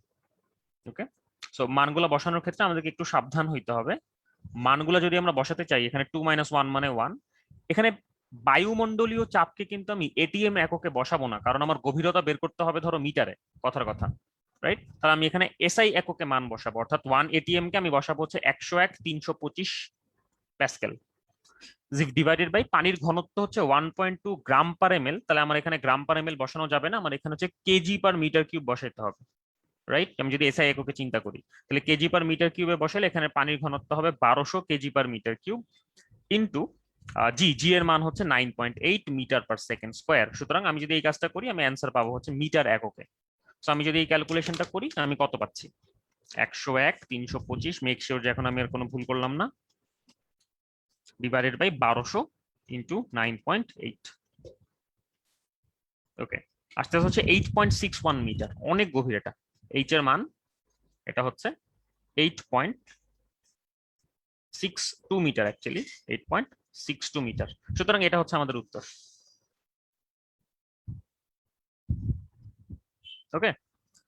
ওকে, সো মানগুলো বসানোর ক্ষেত্রে আমাদেরকে একটু সাবধান হইতে হবে। মানগুলো যদি আমরা বসাতে চাই, এখানে 2 - 1 মানে 1, এখানে বায়ুমণ্ডলীয় চাপকে কিন্তু আমি এটিএম এককে বসাবো না, কারণ আমার গভীরতা বের করতে হবে ধরো মিটারে, কথার কথা, রাইট। তাহলে আমি এখানে এসআই এককে মান বসাবো, অর্থাৎ 1 ATM কে আমি বসাবো হচ্ছে 101/325 প্যাসকেল ডিভাইডেড বাই পানির ঘনত্ব হচ্ছে 1.2 গ্রাম/ml। তাহলে আমার এখানে গ্রাম/ml বসানো যাবে না, আমার এখানে হচ্ছে কেজি/মিটার কিউব বসাইতে হবে, রাইট। আমি যদি এসআই এককে চিন্তা করি তাহলে কেজি/মিটার কিউবে বসালে এখানে পানির ঘনত্ব হবে 1200 কেজি/মিটার কিউব ইন্টু জি, জি এর মান হচ্ছে 9.8 মিটার/সেকেন্ড স্কোয়ার। সুতরাং আমি যদি এই কাজটা করি আমি অ্যান্সার পাবো হচ্ছে মিটার এককে। তো আমি যদি এই ক্যালকুলেশনটা করি আমি কত পাচ্ছি, 101/325, মেক শিওর যে এখন আমি আর কোনো ভুল করলাম না, ডিভাইডেড বাই 1200 ইন্টু 9.8। ওকে, আস্তে আস্তে হচ্ছে 8.61 মিটার, অনেক গভীর এটা। এইচ এর মান এটা হচ্ছে 8.62 মিটার, অ্যাকচুয়ালি 8.62 মিটার। সুতরাং এটা হচ্ছে আমাদের উত্তর। ওকে,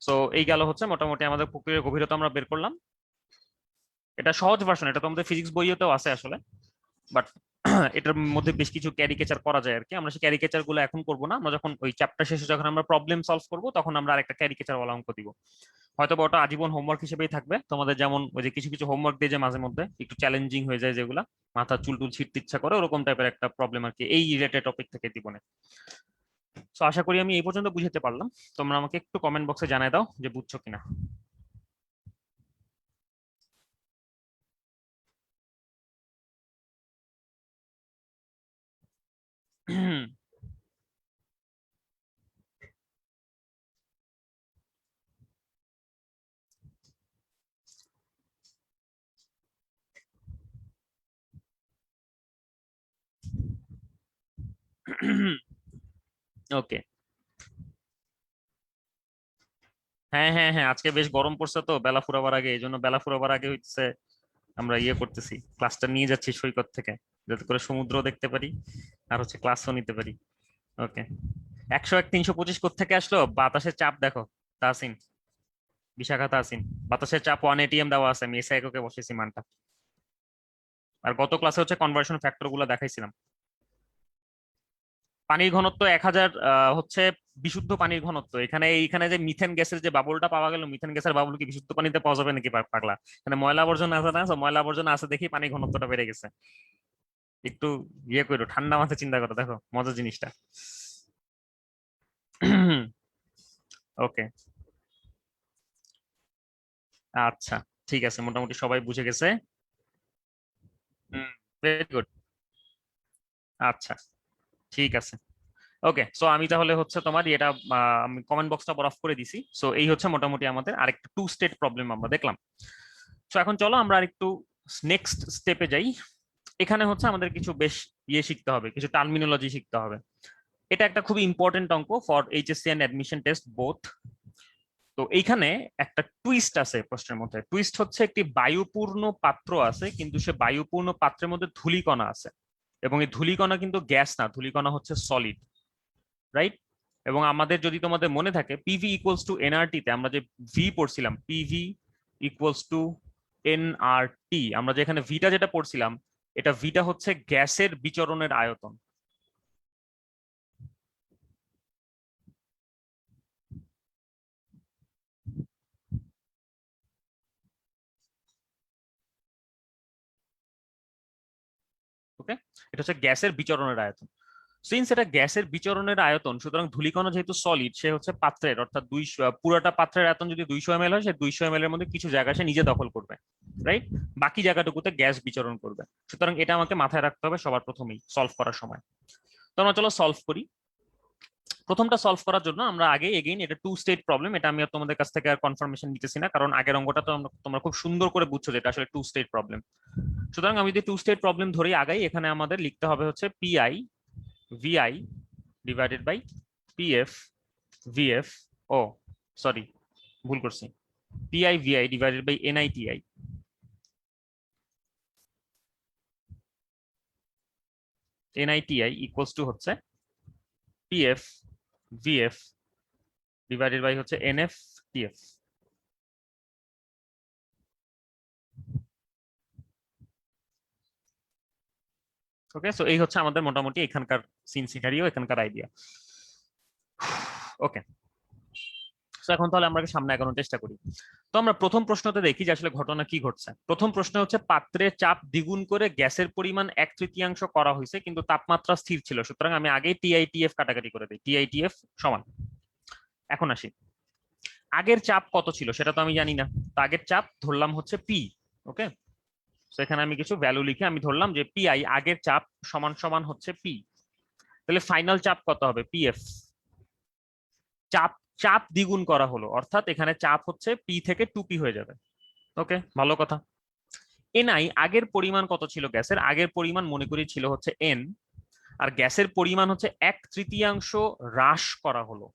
সো এই গেল হচ্ছে মোটামুটি আমাদের পুকুরের গভীরতা আমরা বের করলাম। এটা সহজ ভার্সন, এটা তোমাদের ফিজিক্স বইয়েতেও আছে আসলে, বাট এটার মধ্যে বেশ কিছু ক্যারিকেচার করা যায় আর কি। আমরা সেই ক্যারিকেচার গুলো এখন করবো না, আমরা যখন ওই চ্যাপ্টার শেষে যখন আমরা প্রবলেম সলভ করবো তখন আমরা আরেকটা ক্যারিকেচার ওয়ালা অঙ্ক দিব। হয়তো ওটা আজীবন হোমওয়ার্ক হিসেবেই থাকবে তোমাদের, যেমন ওই যে কিছু কিছু হোমওয়ার্ক দিয়ে যে মাঝে মধ্যে একটু চ্যালেঞ্জিং হয়ে যায়, যেগুলা মাথা চুল টুল ছিঁড়তে ইচ্ছা করে, ওরকম টাইপের একটা প্রবলেম আর কি, এই রিলেটেড টপিক থেকে দিব না। তো আশা করি আমি এই পর্যন্ত বুঝাতে পারলাম। তোমরা আমাকে একটু কমেন্ট বক্সে জানাই দাও যে বুঝছো কিনা। ওকে, হ্যাঁ হ্যাঁ হ্যাঁ, আজকে বেশ গরম পড়ছে তো বেলা ফুরাবার আগে, এই জন্য বেলা ফুরাবার আগে হচ্ছে আমরা ইয়ে করতেছি, ক্লাসটা নিয়ে যাচ্ছি সৈকত থেকে, যাতে করে সমুদ্র দেখতে পারি আর হচ্ছে ক্লাসও নিতে পারি। ওকে, 101/325 কোত্থেকে আসলো? বাতাসের চাপ দেখো তাহসিন, বিশাখা তাহসিন, বাতাসের চাপ 1 ATM দেওয়া আছে, আমি এসআই এককে বসেছি মানটা। আর গত ক্লাসে হচ্ছে কনভার্সন ফ্যাক্টর গুলো দেখাইছিলাম। পানির ঘনত্ব 1000 হচ্ছে বিশুদ্ধ পানির ঘনত্ব। এইখানে যে মিথেন গ্যাসের যে বাবলটা পাওয়া গেল, মিথেন গ্যাসের বাবল কি বিশুদ্ধ পানিতে পাওয়া যাবে নাকি পাগলা? এখানে ময়লা আবর্জনা আছে না, so ময়লা আবর্জনা আছে দেখি পানির ঘনত্বটা বেড়ে গেছে। একটু ইয়ে করো, ঠান্ডা মাথায় চিন্তা করো, দেখো মজার জিনিসটা। ওকে, আচ্ছা ঠিক আছে, মোটামুটি সবাই বুঝে গেছে। Very good. আচ্ছা ঠিক আছে। ওকে, সো আমি তাহলে হচ্ছে তোমার এটা আমি কমেন্ট বক্সটা বড় অফ করে দিছি। সো এই হচ্ছে মোটামুটি আমাদের আরেকটা টু স্টেট প্রবলেম আমরা দেখলাম। সো এখন চলো আমরা আরেকটু নেক্সট স্টেপে যাই। এখানে হচ্ছে আমাদের কিছু বেশ ইয়ে শিখতে হবে, কিছু টার্মিনোলজি শিখতে হবে। এটা একটা খুবই ইম্পর্টেন্ট অঙ্ক for HSC and admission test both. তো এইখানে একটা টুইস্ট আছে প্রশ্নের মধ্যে। টুইস্ট হচ্ছে একটি বায়ুপূর্ণ পাত্র আছে, কিন্তু সে বায়ুপূর্ণ পাত্রের মধ্যে ধূলিকণা আছে, এবং এই ধূলিকণা কিন্তু গ্যাস না, ধূলিকণা হচ্ছে সলিড, রাইট? এবং আমাদের যদি তোমাদের মনে থাকে পিভি ইকুয়ালস টু এনআরটি তে আমরা যে ভি পড়ছিলাম, পিভি ইকুয়ালস টু এনআরটি, আমরা যে এখানে ভিটা যেটা পড়ছিলাম, এটা ভিটা হচ্ছে গ্যাসের বিচরণের আয়তন। ওকে, এটা হচ্ছে গ্যাসের বিচরণের আয়তন। সিন্স এটা গ্যাসের বিচরণের আয়তন, সুতরাং ধূলিকণা যেহেতু সলিড, সে হচ্ছে পাত্রের, অর্থাৎ 200, পুরাটা পাত্রের আয়তন যদি 200 ml হয়, সে 200 ml এর মধ্যে কিছু জায়গা সে নিজে দখল করবে, রাইট? বাকি জায়গাটুকুতে গ্যাস বিচরণ করবে। সুতরাং এটা আমাকে মাথায় রাখতে হবে সবার প্রথমেই সলভ করার সময়। তো আমরা চলো সলভ করি। প্রথমটা সলভ করার জন্য আমরা আগে এগেইন, এটা টু স্টেট প্রবলেম, এটা আমি আর তোমাদের কাছ থেকে আর কনফার্মেশন নিতেছি না, কারণ আগের অঙ্কটা তো তোমরা খুব সুন্দর করে বুঝছো যে এটা আসলে টু স্টেট প্রবলেম। সুতরাং আমি যদি টু স্টেট প্রবলেম ধরেই আগাই, এখানে আমাদের লিখতে হবে হচ্ছে PI VI divided by PF VF, oh sorry ভুল করছি, PI VI divided by NITI. NITI equals to হচ্ছে পিএফ ভিএফ ডিভাইডেড বাই হচ্ছে এনএফ টিএফ। ওকে, সো এই হচ্ছে আমাদের মোটামুটি এখানকার সিন সিনারিও, এখানকার আইডিয়া। ওকে, তো এখন তাহলে আমরা সামনে এগোনোর চেষ্টা করি। তো আমরা প্রথম প্রশ্নতে দেখি যে আসলে ঘটনা কি ঘটছে। প্রথম প্রশ্ন হচ্ছে পাত্রে চাপ দ্বিগুণ করে গ্যাসের পরিমাণ 1/3 করা হয়েছে, কিন্তু তাপমাত্রা স্থির ছিল। সুতরাং আমি আগে টিআইটিএফ কাটাকাটি করে দিই। টিআইটিএফ সমান, এখন আসি, আগের চাপ কত ছিল সেটা তো আমি জানি না। তো আগের চাপ ধরলাম হচ্ছে পি। ওকে, তো এখানে আমি কিছু ভ্যালু লিখে আমি ধরলাম যে পিআই আগের চাপ সমান সমান হচ্ছে পি। তাহলে ফাইনাল চাপ কত হবে? পিএফ। চাপ চাপ দ্বিগুণ করা হলো, অর্থাৎ এখানে চাপ হচ্ছে পি থেকে 2p হয়ে যাবে। ওকে, ভালো কথা। এনআই আগের পরিমাণ কত ছিল গ্যাসের? আগের পরিমাণ মনে করি ছিল হচ্ছে এন, আর গ্যাসের পরিমাণ হচ্ছে 1/3 হ্রাস করা হলো।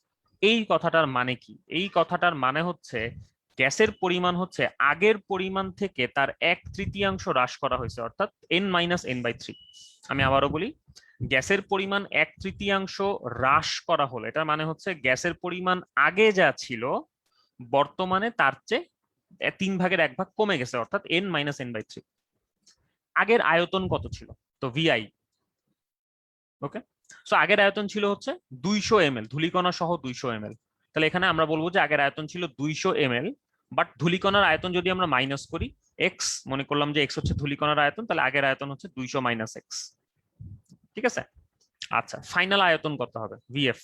এই কথাটার মানে কি? এই কথাটার মানে হচ্ছে গ্যাসের পরিমাণ হচ্ছে আগের পরিমাণ থেকে তার 1/3 হ্রাস করা হয়েছে, অর্থাৎ n-n/3। আমি আবারও বলি, গ্যাসের পরিমাণ 1/3 হ্রাস করা হলো, এটার মানে হচ্ছে গ্যাসের পরিমাণ আগে যা ছিল বর্তমানে তার চেয়ে 3/1 কমে গেছে, অর্থাৎ n-n/3। আগের আয়তন কত ছিল? তো ভিআই। ওকে, সো আগের আয়তন ছিল হচ্ছে 200 ml, ধূলিকণা সহ 200 ml। তাহলে এখানে আমরা বলবো যে আগের আয়তন ছিল 200 ml, বাট ধূলিকণার আয়তন যদি আমরা মাইনাস করি, এক্স মনে করলাম যে এক্স হচ্ছে ধূলিকণার আয়তন, তাহলে আগের আয়তন হচ্ছে 200 মাইনাস এক্স। ঠিক আছে, আচ্ছা ফাইনাল আয়তন কত হবে? ভিএফ।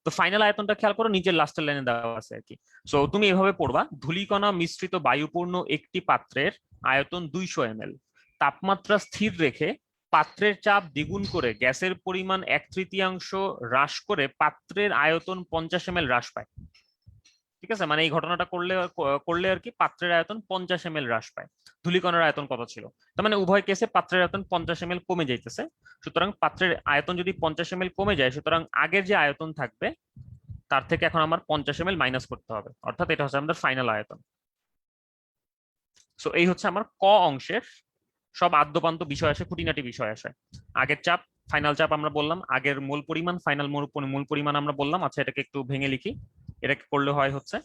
তো ফাইনাল আয়তনটা খেয়াল করো, নিচের লাস্টের লাইনে দেওয়া আছে আর কি। সো তুমি এভাবে পড়বা, ধূলিকণা মিশ্রিত বায়ুপূর্ণ একটি পাত্রের আয়তন 200 ml, তাপমাত্রা স্থির রেখে পাত্রের চাপ দ্বিগুণ করে গ্যাসের পরিমাণ 1/3 হ্রাস করে পাত্রের আয়তন 50 ml হ্রাস পায়। ঠিক আছে, মানে এই ঘটনাটা করলে করলে আর কি পাত্রের আয়তন 50 ml হ্রাস পায়। ধূলিকণার আয়তন কত ছিল? তার মানে উভয় কেসে পাত্রের আয়তন 50 ml কমে যাইতেছে। সুতরাং পাত্রের আয়তন যদি 50 ml কমে যায়, সুতরাং আগের যে আয়তন থাকবে তার থেকে এখন আমার 50 ml মাইনাস করতে হবে, অর্থাৎ এটা হচ্ছে আমাদের ফাইনাল আয়তন। সো এই হচ্ছে আমার ক অংশের সব আদ্যপান্ত বিষয় আসে, খুঁটিনাটি বিষয় আসে। আগের চাপ, ফাইনাল চাপ আমরা বললাম, আগের মূল পরিমাণ, ফাইনাল মূল পরিমাণ আমরা বললাম। আচ্ছা এটাকে একটু ভেঙে লিখি, এটাকে করলে হয় হচ্ছে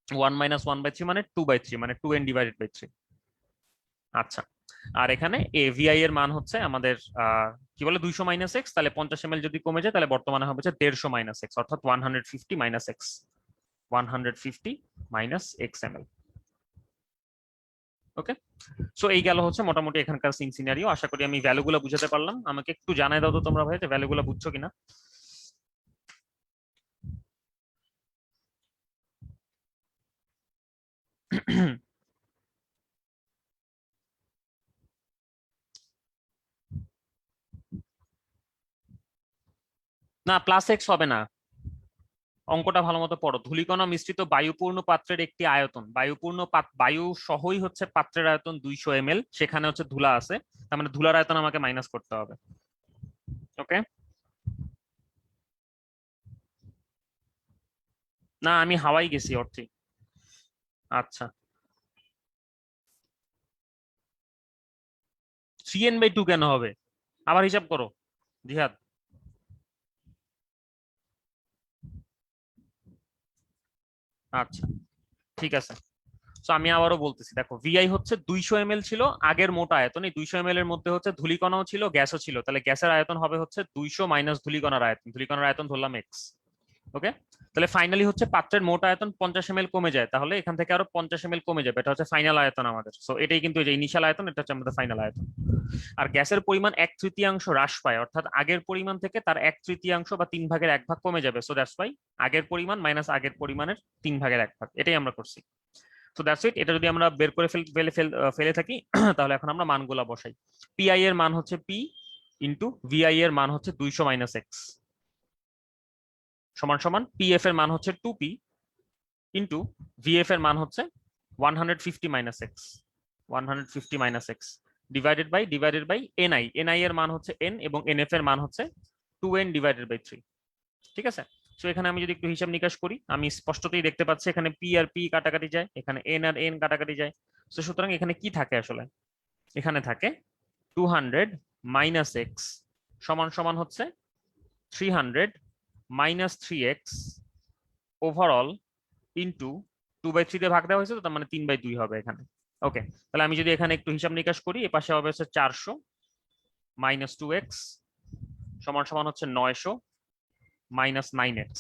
1-1/3 মানে 2/3, মানে 2n/3। আচ্ছা, আর এখানে এভিআই এর মান হচ্ছে আমাদের কি বলে 200 মাইনাস এক্স, তাহলে 50 ml যদি কমে যায় তাহলে বর্তমানে হবে 150 মাইনাস এক্স, অর্থাৎ 150 minus X, 150 minus x ml। ওকে, সো এই গেল হচ্ছে মোটামুটি এখানকার সিন সিনারিও। আশা করি আমি ভ্যালুগুলো বুঝাতে পারলাম। আমাকে একটু জানাই দাও তো তোমরা ভাই যে ভ্যালুগুলো বুঝছো কিনা। না, প্লাস এক্স হবে না। অঙ্কটা ভালো মতো পড়ো। ধূলিকণা মিশ্রিত বায়ুপূর্ণ পাত্রের একটি আয়তন, বায়ু সহই হচ্ছে পাত্রের আয়তন 200 ml, সেখানে হচ্ছে ধুলা আছে, তার মানে ধুলার আয়তন আমাকে মাইনাস করতে হবে। ওকে, না আমি হাওয়াই গেছি অর্থে। আচ্ছা, 3n/2 কেন হবে? আবার হিসাব করো জিহাদ। আচ্ছা, ঠিক আছে। তো আমি আবারও বলতেছি, দেখো ভিআই হচ্ছে 200 ml ছিল আগের মোট আয়তন। এই 200 ml এর মধ্যে হচ্ছে ধূলিকণাও ছিল, গ্যাসও ছিল, তাহলে গ্যাসের আয়তন হবে হচ্ছে 200 মাইনাস ধূলিকণার আয়তন। ধূলিকণার আয়তন ধরলাম এক্স। ওকে, তাহলে ফাইনালি হচ্ছে পাত্রের মোট আয়তন 50 ml কমে যায়, তাহলে এখান থেকে আরো 50 ml কমে যাবে, এটা হচ্ছে ফাইনাল আয়তন আমাদের। সো এটাই কিন্তু যে ইনিশিয়াল আয়তন, এটা হচ্ছে আমাদের ফাইনাল আয়তন। আর গ্যাসের পরিমাণ 1/3 হ্রাস পায়, অর্থাৎ আগের পরিমাণ থেকে তার 1/3 বা 3/1 কমে যাবে। সো দ্যাটস ওয়াই আগের পরিমাণ মাইনাস আগের পরিমাণের 3/1, এটাই আমরা করছি। তো দ্যাটস ইট। এটা যদি আমরা বের করে ফেলে থাকি তাহলে এখন আমরা মানগুলা বসাই। পিআই এর মান হচ্ছে পি ইন্টু ভিআই এর মান হচ্ছে 200 মাইনাস এক্স, সমান সমান পিএফ এর মান হচ্ছে 2p ইন্টু ভিএফ এর মান হচ্ছে 150 minus X, 150 minus X divided by NI. NI এর মান হচ্ছে এন এবং এনএফ এর মান হচ্ছে 2n/3। ঠিক আছে, তো এখানে আমি যদি একটু হিসাব নিকাশ করি, আমি স্পষ্টতই দেখতে পাচ্ছি এখানে পি আর পি কাটাকাটি যায়, এখানে এন আর এন কাটাকাটি যায়। তো সুতরাং এখানে কি থাকে আসলে? এখানে থাকে 200 মাইনাস এক্স সমান সমান হচ্ছে 300 মাইনাস 3x ওভারঅল ইন্টু 2/3 দিয়ে ভাগ দেওয়া হয়েছে, তো তার মানে 3/2 হবে এখানে। ওকে, তাহলে আমি যদি এখানে একটু হিসাব নিকাশ করি, এ পাশে হবে হচ্ছে 400 মাইনাস 2x সমান সমান হচ্ছে 900 মাইনাস 9x,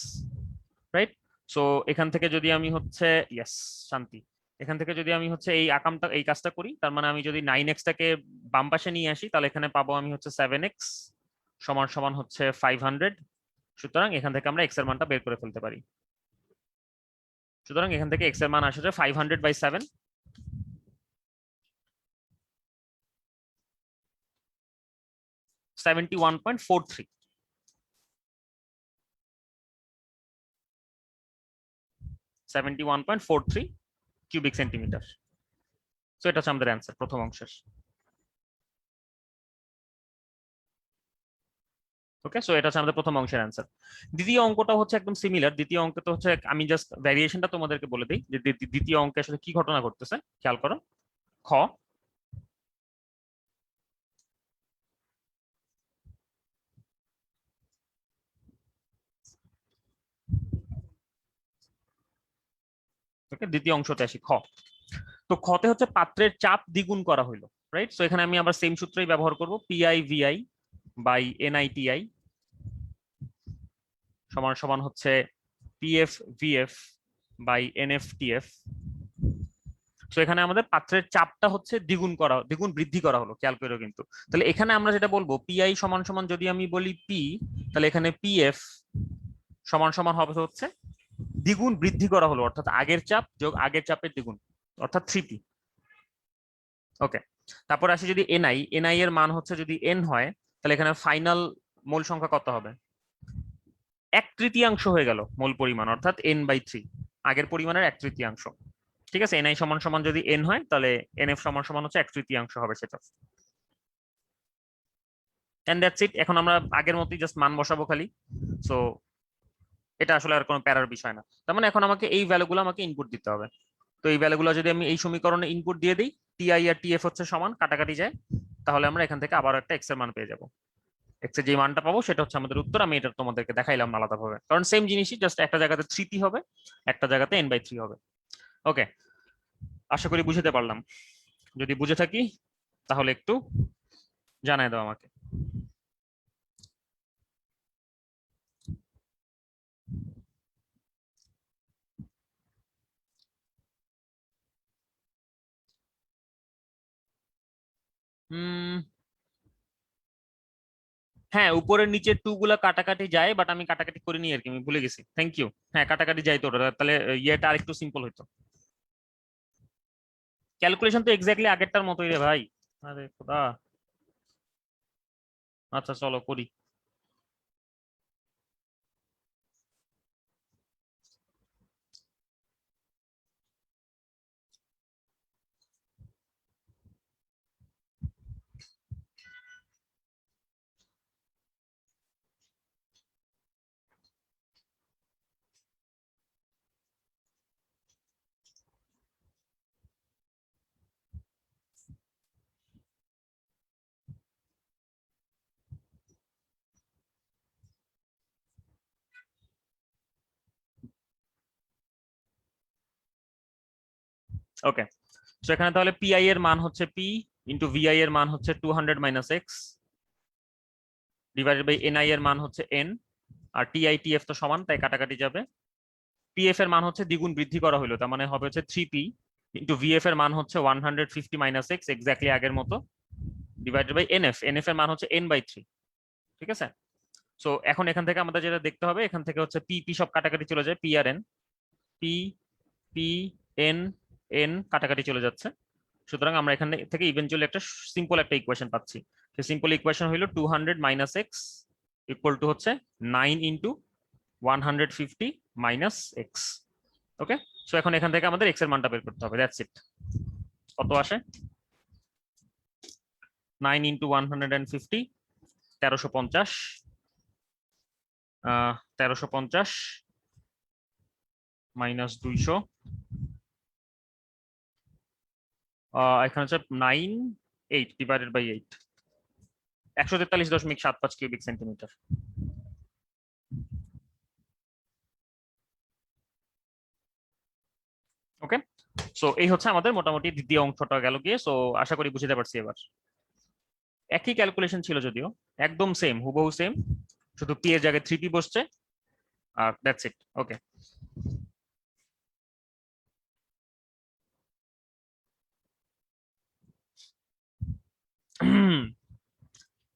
রাইট? সো এখান থেকে যদি আমি হচ্ছে ইয়েস, শান্তি, এখান থেকে যদি আমি হচ্ছে এই কাজটা করি, তার মানে আমি যদি 9x-টাকে বাম পাশে নিয়ে আসি, তাহলে এখানে পাবো আমি হচ্ছে 7x সমান সমান হচ্ছে 500। সুতরাং এখান থেকে আমরা এক্স এর মানটা বের করে ফেলতে পারি। সুতরাং এখান থেকে এক্স এর মান আসছে 500/7, 71.43, 71.43 কিউবিক সেন্টিমিটার। সো এটা হচ্ছে আমাদের অ্যান্সার প্রথম অংশের। ওকে, সো এটা হচ্ছে আমাদের প্রথম অংশের অ্যান্সার। দ্বিতীয় অঙ্কটা হচ্ছে একদম সিমিলার। দ্বিতীয় অঙ্কে তো হচ্ছে আমি জাস্ট ভ্যারিয়েশনটা তোমাদেরকে বলে দিই যে দ্বিতীয় অঙ্কে আসলে কি ঘটনা ঘটতেছে, খেয়াল করো। খ, ওকে, দ্বিতীয় অংশতে আসি, খ। তো খতে হচ্ছে পাত্রের চাপ দ্বিগুণ করা হইলো, রাইট? সো এখানে আমি আবার সেম সূত্রই ব্যবহার করব, পিআই ভিআই বাই এনআইটিআই সমান সমান হচ্ছে পিএফ ভিএফ বাই এনএফটিএফ। তো এখানে আমাদের পাত্রের চাপটা হচ্ছে দ্বিগুণ বৃদ্ধি করা হলো, খেয়াল করো কিন্তু। তাহলে এখানে আমরা যেটা বলবো, পিআই সমান সমান যদি আমি বলি পি, তাহলে এখানে পিএফ সমান সমান হবে হচ্ছে দ্বিগুণ বৃদ্ধি করা হলো, অর্থাৎ আগের চাপ যোগ আগের চাপের দ্বিগুণ, অর্থাৎ 3p। ওকে, তারপর আসি যদি এনআই, এনআই এর মান হচ্ছে যদি এন হয়, তাহলে এখানে ফাইনাল মোল সংখ্যা কত হবে? 1/3 হয়ে গেল মোল পরিমাণ, অর্থাৎ n/3, আগের পরিমাণের 1/3। ঠিক আছে, এনআই সমান সমান যদি এন হয়, তাহলে এনএফ সমান সমান হচ্ছে 1/3 হবে সেটা। And that's it. এখন আমরা আগের মতোই জাস্ট মান বসাবো খালি। সো এটা আসলে আর কোনো প্যারার বিষয় না। তার মানে এখন আমাকে এই ভ্যালুগুলো আমাকে ইনপুট দিতে হবে। তো এই ভ্যালুগুলো যদি আমি এই সমীকরণে ইনপুট দিয়ে দিই, টিআই আর টিএফ হচ্ছে সমান, কাটাকাটি যায়, তাহলে আমরা এখান থেকে আবার একটা এক্স এর মান পেয়ে যাবো। এক্স এর যে মানটা পাবো সেটা হচ্ছে আমাদের উত্তর। আমি এটা তোমাদেরকে দেখাইলাম আলাদাভাবে, কারণ সেম জিনিসই, জাস্ট একটা জায়গাতে 3p হবে, একটা জায়গাতে n/3 হবে। ওকে, আশা করি বুঝতে পারলাম। যদি বুঝে থাকি তাহলে একটু জানাই দাও আমাকে। উম হ্যাঁ, উপরের নিচের টু গুলা কাটাকাটি যায়, বাট আমি কাটাকাটি করিনি আর কি, আমি ভুলে গেছি। Thank you. হ্যাঁ, কাটাকাটি যায় তো ওটা, তাহলে ইয়েটা আরেকটু সিম্পল হইতো। ক্যালকুলেশন তো এক্স্যাক্টলি আগেরটার মতোই রে ভাই। আরে খোদা। আচ্ছা চলো করি। ওকে, তো এখানে তাহলে পিআই এর মান হচ্ছে পি ইন্টু ভিআই এর মান হচ্ছে 200 - x ডিভাইডেড বাই এনআই এর মান হচ্ছে এন, আর টিআই টিএফ তো সমান, তাই কাটাকাটি যাবে। পিএফ এর মান হচ্ছে দ্বিগুণ বৃদ্ধি করা হলো, তার মানে হবে হচ্ছে 3p ইন্টু ভিএফ এর মান হচ্ছে 150 - x এক্স্যাক্টলি আগের মতো, ডিভাইডেড বাই এনএফ, এনএফ এর মান হচ্ছে n/3। ঠিক আছে, সো এখন এখান থেকে আমাদের যেটা দেখতে হবে, এখান থেকে হচ্ছে পি পি সব কাটাকাটি চলে যায়, পি আর N, P P N N কাটাকাটি চলে যাচ্ছে। সুতরাং আমরা এখান থেকে ইভেনচুয়ালি একটা সিম্পল একটা ইকুয়েশন পাচ্ছি। সেই সিম্পল ইকুয়েশন হলো 200 - x ইকুয়াল টু হচ্ছে 9 ইন্টু 150 - x। ওকে, সো এখন এখান থেকে আমাদের x এর মানটা বের করতে হবে, দ্যাটস ইট। কত আসে? 9 ইন্টু 150, 1350, 1350 মাইনাস 200, এখানে হচ্ছে 98 divided by 8, 143.75 cubic centimetre. Okay, so এই হচ্ছে আমাদের মোটামুটি দ্বিতীয় অংশটা গেল গিয়ে। সো আশা করি বুঝতে পারছি এবার। একই ক্যালকুলেশন ছিল যদিও, একদম সেম, হুবহু সেম, শুধু পি এর জায়গায় 3p বসছে, আর দ্যাটস ইট। ওকে।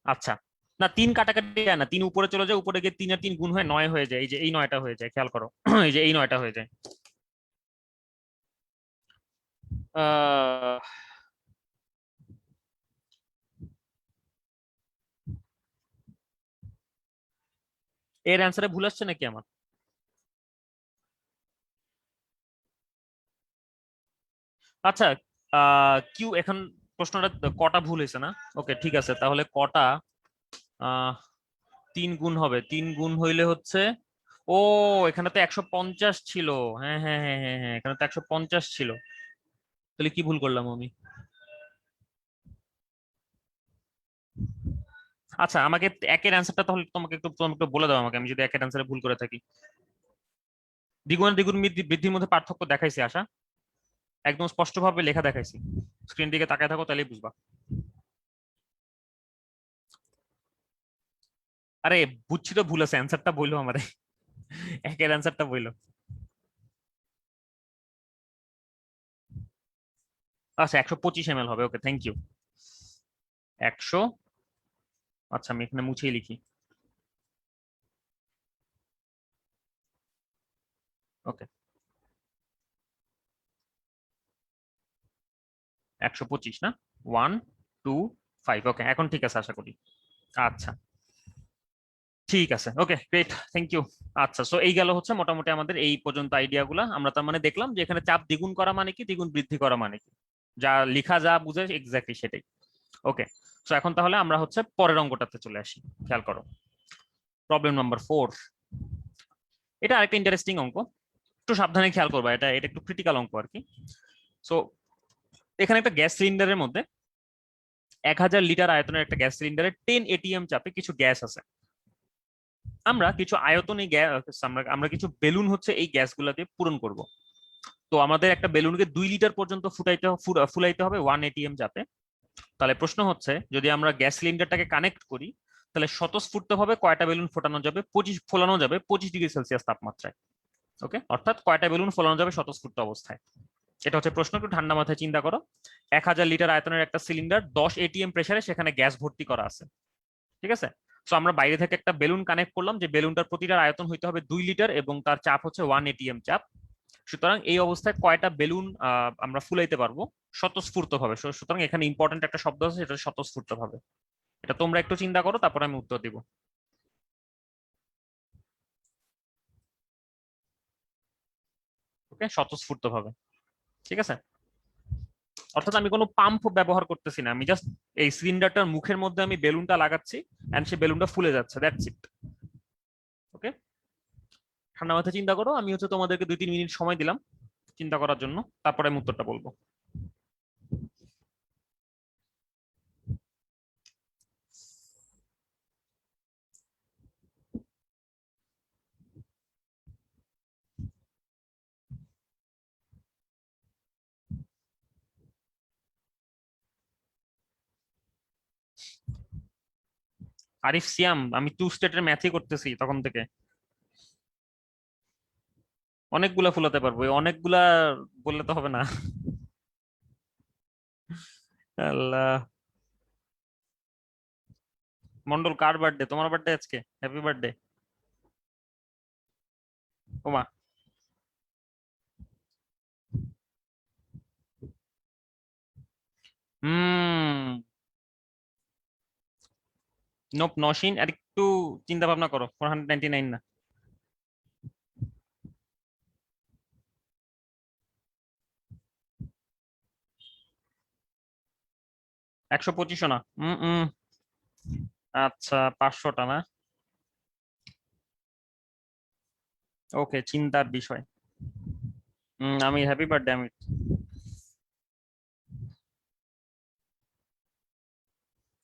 আচ্ছা, না 3 কাটাকাটি যায় না, 3 উপরে চলে যায়, উপরে গিয়ে 3 আর 3 গুণ হয়ে 9 হয়ে যায়, এই যে এই 9টা হয়ে যায়, খেয়াল করো। এই যে এই 9টা হয়ে যায়। আহ এর অ্যান্সারে ভুল আসছে নাকি আমার? আচ্ছা, কিউ এখন প্রশ্নটা কটা ভুল হয়েছে না? ওকে ঠিক আছে, তাহলে কটা 3 গুণ হবে, 3 গুণ হইলে হচ্ছে, ও এখানে তো 150 ছিল। হ্যাঁ হ্যাঁ হ্যাঁ হ্যাঁ হ্যাঁ, এখানে তো 150 ছিল। তাহলে কি ভুল করলাম আমি? আচ্ছা, আমাকে একের অ্যান্সারটা তাহলে তুমি একটু বলে দাও আমাকে, আমি যদি একের অ্যান্সারে ভুল করে থাকি। দ্বিগুণ আর দ্বিগুণ বৃদ্ধির মধ্যে পার্থক্য দেখাইছি আশা, একদম স্পষ্টভাবে লেখা দেখাইছি, স্ক্রিন দিকে তাকায় থাকো তাহলেই বুঝবা। আরে বুঝছি তো, ভুল আছে, অ্যান্সারটা বইলো আমারে। একের অ্যান্সারটা বইলো। আচ্ছা, 125 ml হবে। ওকে, থ্যাংক ইউ। 100, আচ্ছা আমি এখানে মুছেই লিখি। ওকে, 125 না, 125। ওকে, এখন ঠিক আছে আশা করি। আচ্ছা ঠিক আছে, ওকে গ্রেট, থ্যাংক ইউ। আচ্ছা, সো এই গেল হচ্ছে মোটামুটি আমাদের এই পর্যন্ত আইডিয়া গুলা। আমরা তার মানে দেখলাম যে এখানে চাপ দ্বিগুণ করা মানে কি, দ্বিগুণ বৃদ্ধি করা মানে কি, যা লিখা যা বুঝে এক্স্যাক্টলি সেটাই। ওকে, সো এখন তাহলে আমরা হচ্ছে পরের অঙ্কটাতে চলে আসি। খেয়াল করো, প্রবলেম নাম্বার 4। এটা আরেকটা ইন্টারেস্টিং অঙ্ক, একটু সাবধানে খেয়াল করবা, এটা এটা একটু ক্রিটিক্যাল অঙ্ক আর কি। সো এখানে একটা গ্যাস সিলিন্ডারের মধ্যে 1000 লিটার আয়তনের একটা গ্যাস সিলিন্ডারে 10 ATM চাপে কিছু গ্যাস আছে। আমরা কিছু আয়তন এই গ্যাস, আমরা কিছু বেলুন হচ্ছে এই গ্যাসগুলা দিয়ে পূরণ করব। তো আমাদের একটা বেলুনকে 2 লিটার পর্যন্ত ফুলাইতে হবে 1 ATM চাপে। তাহলে প্রশ্ন হচ্ছে, যদি আমরা গ্যাস সিলিন্ডারটাকে কানেক্ট করি, তাহলে স্বতঃস্ফূর্ত ভাবে কয়টা বেলুন ফোলানো যাবে 25 ডিগ্রি সেলসিয়াস তাপমাত্রায়। ওকে, অর্থাৎ কয়টা বেলুন ফোলানো যাবে স্বতঃস্ফূর্ত অবস্থায়। এটা হচ্ছে প্রশ্ন, একটু ঠান্ডা মাথায় চিন্তা করো। 1000 লিটার আয়তনের একটা সিলিন্ডার, 10 এটিএম প্রেসারে সেখানে গ্যাস ভর্তি করা আছে, ঠিক আছে। সো আমরা বাইরে থেকে একটা বেলুন কানেক্ট করলাম, যে বেলুনটার প্রতিটার আয়তন হইতে হবে 2 লিটার এবং তার চাপ হচ্ছে 1 এটিএম চাপ। সুতরাং এই অবস্থায় কয়টা বেলুন আমরা ফুলাইতে পারবো স্বতঃস্ফূর্ত ভাবে? সুতরাং এখানে ইম্পর্টেন্ট একটা শব্দ আছে, সেটা স্বতঃস্ফূর্ত ভাবে। এটা তোমরা একটু চিন্তা করো, তারপর আমি উত্তর দিব। ওকে, স্বতঃস্ফূর্ত ভাবে, ঠিক আছে। অর্থাৎ আমি কোনো পাম্প ব্যবহার করতেছি না, আমি জাস্ট এই সিলিন্ডারটার মুখের মধ্যে আমি বেলুনটা লাগাচ্ছি এন্ড সেই বেলুনটা ফুলে যাচ্ছে, দ্যাটস ইট। ওকে, ঠান্ডা মাথায় চিন্তা করো। আমি হচ্ছে তোমাদেরকে 2-3 মিনিট সময় দিলাম চিন্তা করার জন্য, তারপরে আমি উত্তরটা বলবো। আরিফ, সিয়াম, আমি 2 স্টেটের ম্যাথই করতেছি তখন থেকে। অনেকগুলা ফুলাতে পারবো, এই অনেকগুলা বললে তো হবে না। আল্লাহ। মন্ডল, কার বার্থডে? তোমার বার্থডে আজকে? Happy birthday. ওমা। হুম। নোপ, নসীন আর একটু চিন্তা ভাবনা করো, 499 না। 125 না। আচ্ছা, 500টা না। ওকে, চিন্তার বিষয়। আমি হ্যাপি বার্থডে আমি।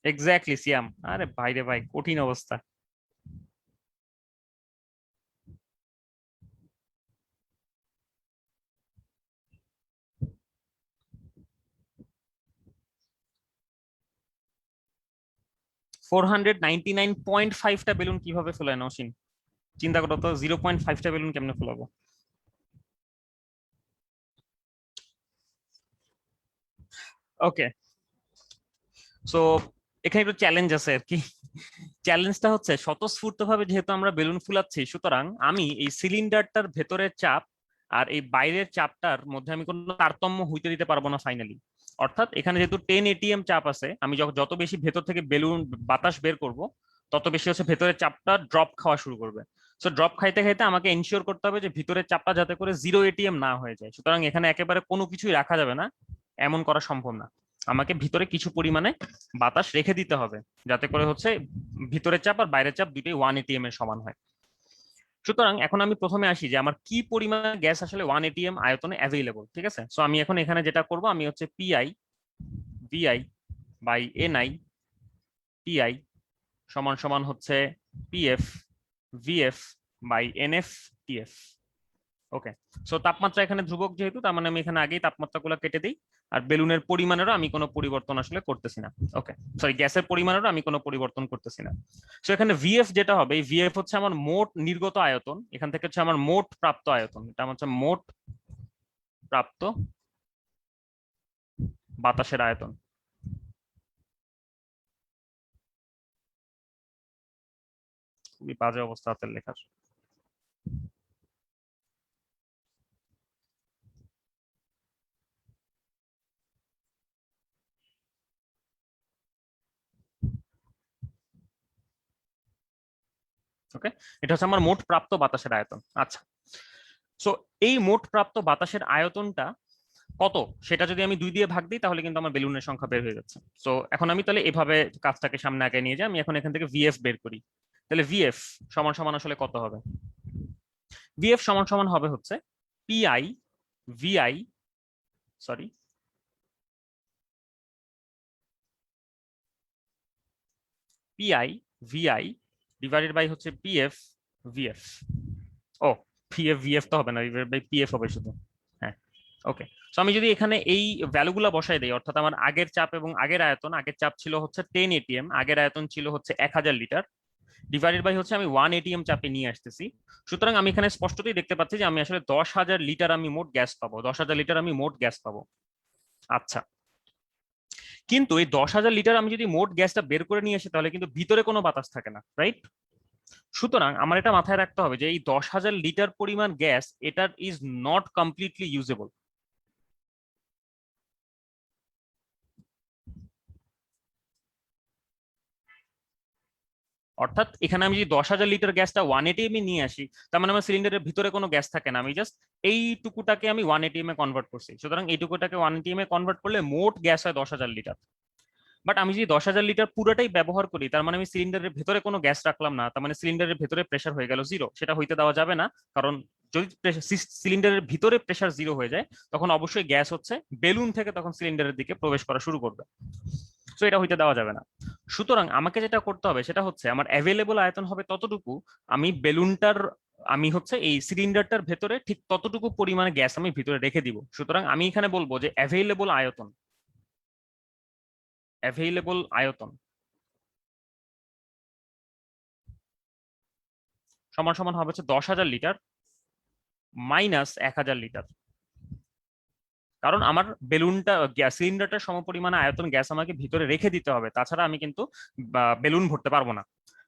এক্স্যাক্টলি সিয়াম। আরে ভাই রে ভাই, কঠিন অবস্থা। $499.5টা বেলুন কিভাবে ফুলায় নসীন? চিন্তা করো তো, 0.5টা বেলুন কেমনে ফুলাবো? ওকে, সো এখানে একটু চ্যালেঞ্জ আছে আর কি। চ্যালেঞ্জটা হচ্ছে স্বতঃস্ফূর্ত ভাবে যেহেতু আমরা বেলুন ফুলাচ্ছি, সুতরাং আমি এই সিলিন্ডারটার ভেতরের চাপ আর এই বাইরের চাপটার মধ্যে আমি কোনো তারতম্য হইতে দিতে পারবো না ফাইনালি। অর্থাৎ এখানে যেহেতু 10 এটিএম চাপ আছে, আমি যত বেশি ভেতর থেকে বেলুন বাতাস বের করব, তত বেশি হচ্ছে ভেতরের চাপটা ড্রপ খাওয়া শুরু করবে। সো ড্রপ খাইতে খাইতে আমাকে এনশিওর করতে হবে যে ভিতরের চাপটা যাতে করে 0 এটিএম না হয়ে যায়। সুতরাং এখানে একেবারে কোনো কিছুই রাখা যাবে না, এমন করা সম্ভব না। আমাকে ভিতরে কিছু পরিমাণে বাতাস রেখে দিতে হবে, যাতে করে হচ্ছে ভিতরের চাপ আর বাইরের চাপ দুটোই 1 এটিএম এর সমান হয়। সুতরাং এখন আমি প্রথমে আসি যে আমার কি পরিমাণ গ্যাস আসলে 1 এটিএম আয়তনে অ্যাভেলেবল, ঠিক আছে। সো আমি এখন এখানে যেটা করব, আমি হচ্ছে PI VI by NI, PI সমান সমান হচ্ছে PF VF by NF TF. Okay, so তাপমাত্রা এখানে ধ্রুবক যেহেতু, তার মানে আমি এখানে আগেই তাপমাত্রাগুলো কেটে দিই। আর বেলুনের পরিমাণেরও আমি কোনো পরিবর্তন আসলে করতেছি না। ওকে, সরি, গ্যাসের পরিমাণেরও আমি কোনো পরিবর্তন করতেছি না। সো এখানে ভিএফ যেটা হবে, এই ভিএফ হচ্ছে আমার মোট নির্গত আয়তন, এখান থেকে হচ্ছে আমার মোট প্রাপ্ত আয়তন, এটা আমার হচ্ছে মোট প্রাপ্ত বাতাসের আয়তন। খুবই বাজে অবস্থা হাতের লেখার। ওকে, এটা হচ্ছে আমার মোট প্রাপ্ত বাতাসের আয়তন। আচ্ছা, সো এই মোট প্রাপ্ত বাতাসের আয়তনটা কত, সেটা যদি আমি 2 দিয়ে ভাগ দিই, তাহলে কিন্তু আমার বেলুনের সংখ্যা বের হয়ে যাচ্ছে। সো এখন আমি তাহলে এভাবে কাজটাকে সামনে আগে নিয়ে যাই। আমি এখন এখান থেকে ভিএফ বের করি। তাহলে ভিএফ সমান সমান আসলে কত হবে? ভিএফ সমান সমান হবে হচ্ছে PI VI, sorry, PI VI divided by হচ্ছে পিএফ ভিএফ। ও, পিএফ ভিএফ তো হবে না, ডিভাইডেড বাই পিএফ হবে শুধু। হ্যাঁ, ওকে। তো আমি যদি এখানে এই ভ্যালুগুলো বসাই দিই, অর্থাৎ আমার আগের চাপ এবং আগের আয়তন, আগের চাপ ছিল হচ্ছে 10 এটিএম, আগের আয়তন ছিল হচ্ছে 1000 লিটার। ডিভাইডেড বাই হচ্ছে আমি 1 ATM চাপে নিয়ে আসতেছি। সুতরাং আমি এখানে স্পষ্টতই দেখতে পাচ্ছি যে আমি আসলে 10,000 লিটার আমি মোট গ্যাস পাবো, 10,000 লিটার আমি মোট গ্যাস পাবো। আচ্ছা, কিন্তু এই 10,000 লিটার আমি যদি মোট গ্যাসটা বের করে নিয়ে আসি তাহলে কিন্তু ভিতরে কোনো বাতাস থাকে না, রাইট? সুতরাং আমার এটা মাথায় রাখতে হবে যে এই 10,000 লিটার পরিমাণ গ্যাস এটার ইজ নট কমপ্লিটলি ইউজেবল। অর্থাৎ এখানে আমি যদি 10,000 লিটার গ্যাসটা 1 ATM এ নিয়ে আসি, তার মানে আমার সিলিন্ডারের ভিতরে কোনো গ্যাস থাকে না, আমি জাস্ট এইটুকুটাকে আমি 1 ATM এ কনভার্ট করছি। সুতরাং এইটুকুটাকে 1 ATM এ কনভার্ট করলে মোট গ্যাস হয় 10,000 লিটার। বাট আমি যদি 10,000 লিটার পুরোটাই ব্যবহার করি, তার মানে আমি সিলিন্ডারের ভেতরে কোনো গ্যাস রাখলাম না, তার মানে সিলিন্ডারের ভেতরে প্রেশার হয়ে গেল 0। সেটা হইতে দেওয়া যাবে না, কারণ যদি সিলিন্ডারের ভিতরে প্রেশার 0 হয়ে যায় তখন অবশ্যই গ্যাস হচ্ছে বেলুন থেকে তখন সিলিন্ডারের দিকে প্রবেশ করা শুরু করবে। তো এটা হইতে দেওয়া যাবে না। সুতরাং আমাকে যেটা করতে হবে সেটা হচ্ছে আমার অ্যাভেলেবল আয়তন হবে ততটুকু, আমি বেলুনটার আমি হচ্ছে এই সিলিন্ডারটার ভেতরে ঠিক ততটুকু পরিমাণে গ্যাস আমি ভিতরে রেখে দিব। সুতরাং আমি এখানে বলবো যে অ্যাভেলেবল আয়তন, অ্যাভেলেবল আয়তন সমান সমান হবে হচ্ছে 10,000 লিটার মাইনাস 1,000 লিটার। কারণ আমার বেলুনটা গ্যাস সিলিন্ডারটা সমপরিমাণে আয়তন গ্যাস আমাকে ভিতরে রেখে দিতে হবে, তাছাড়া আমি কিন্তু বেলুন ভরতে পারবো না।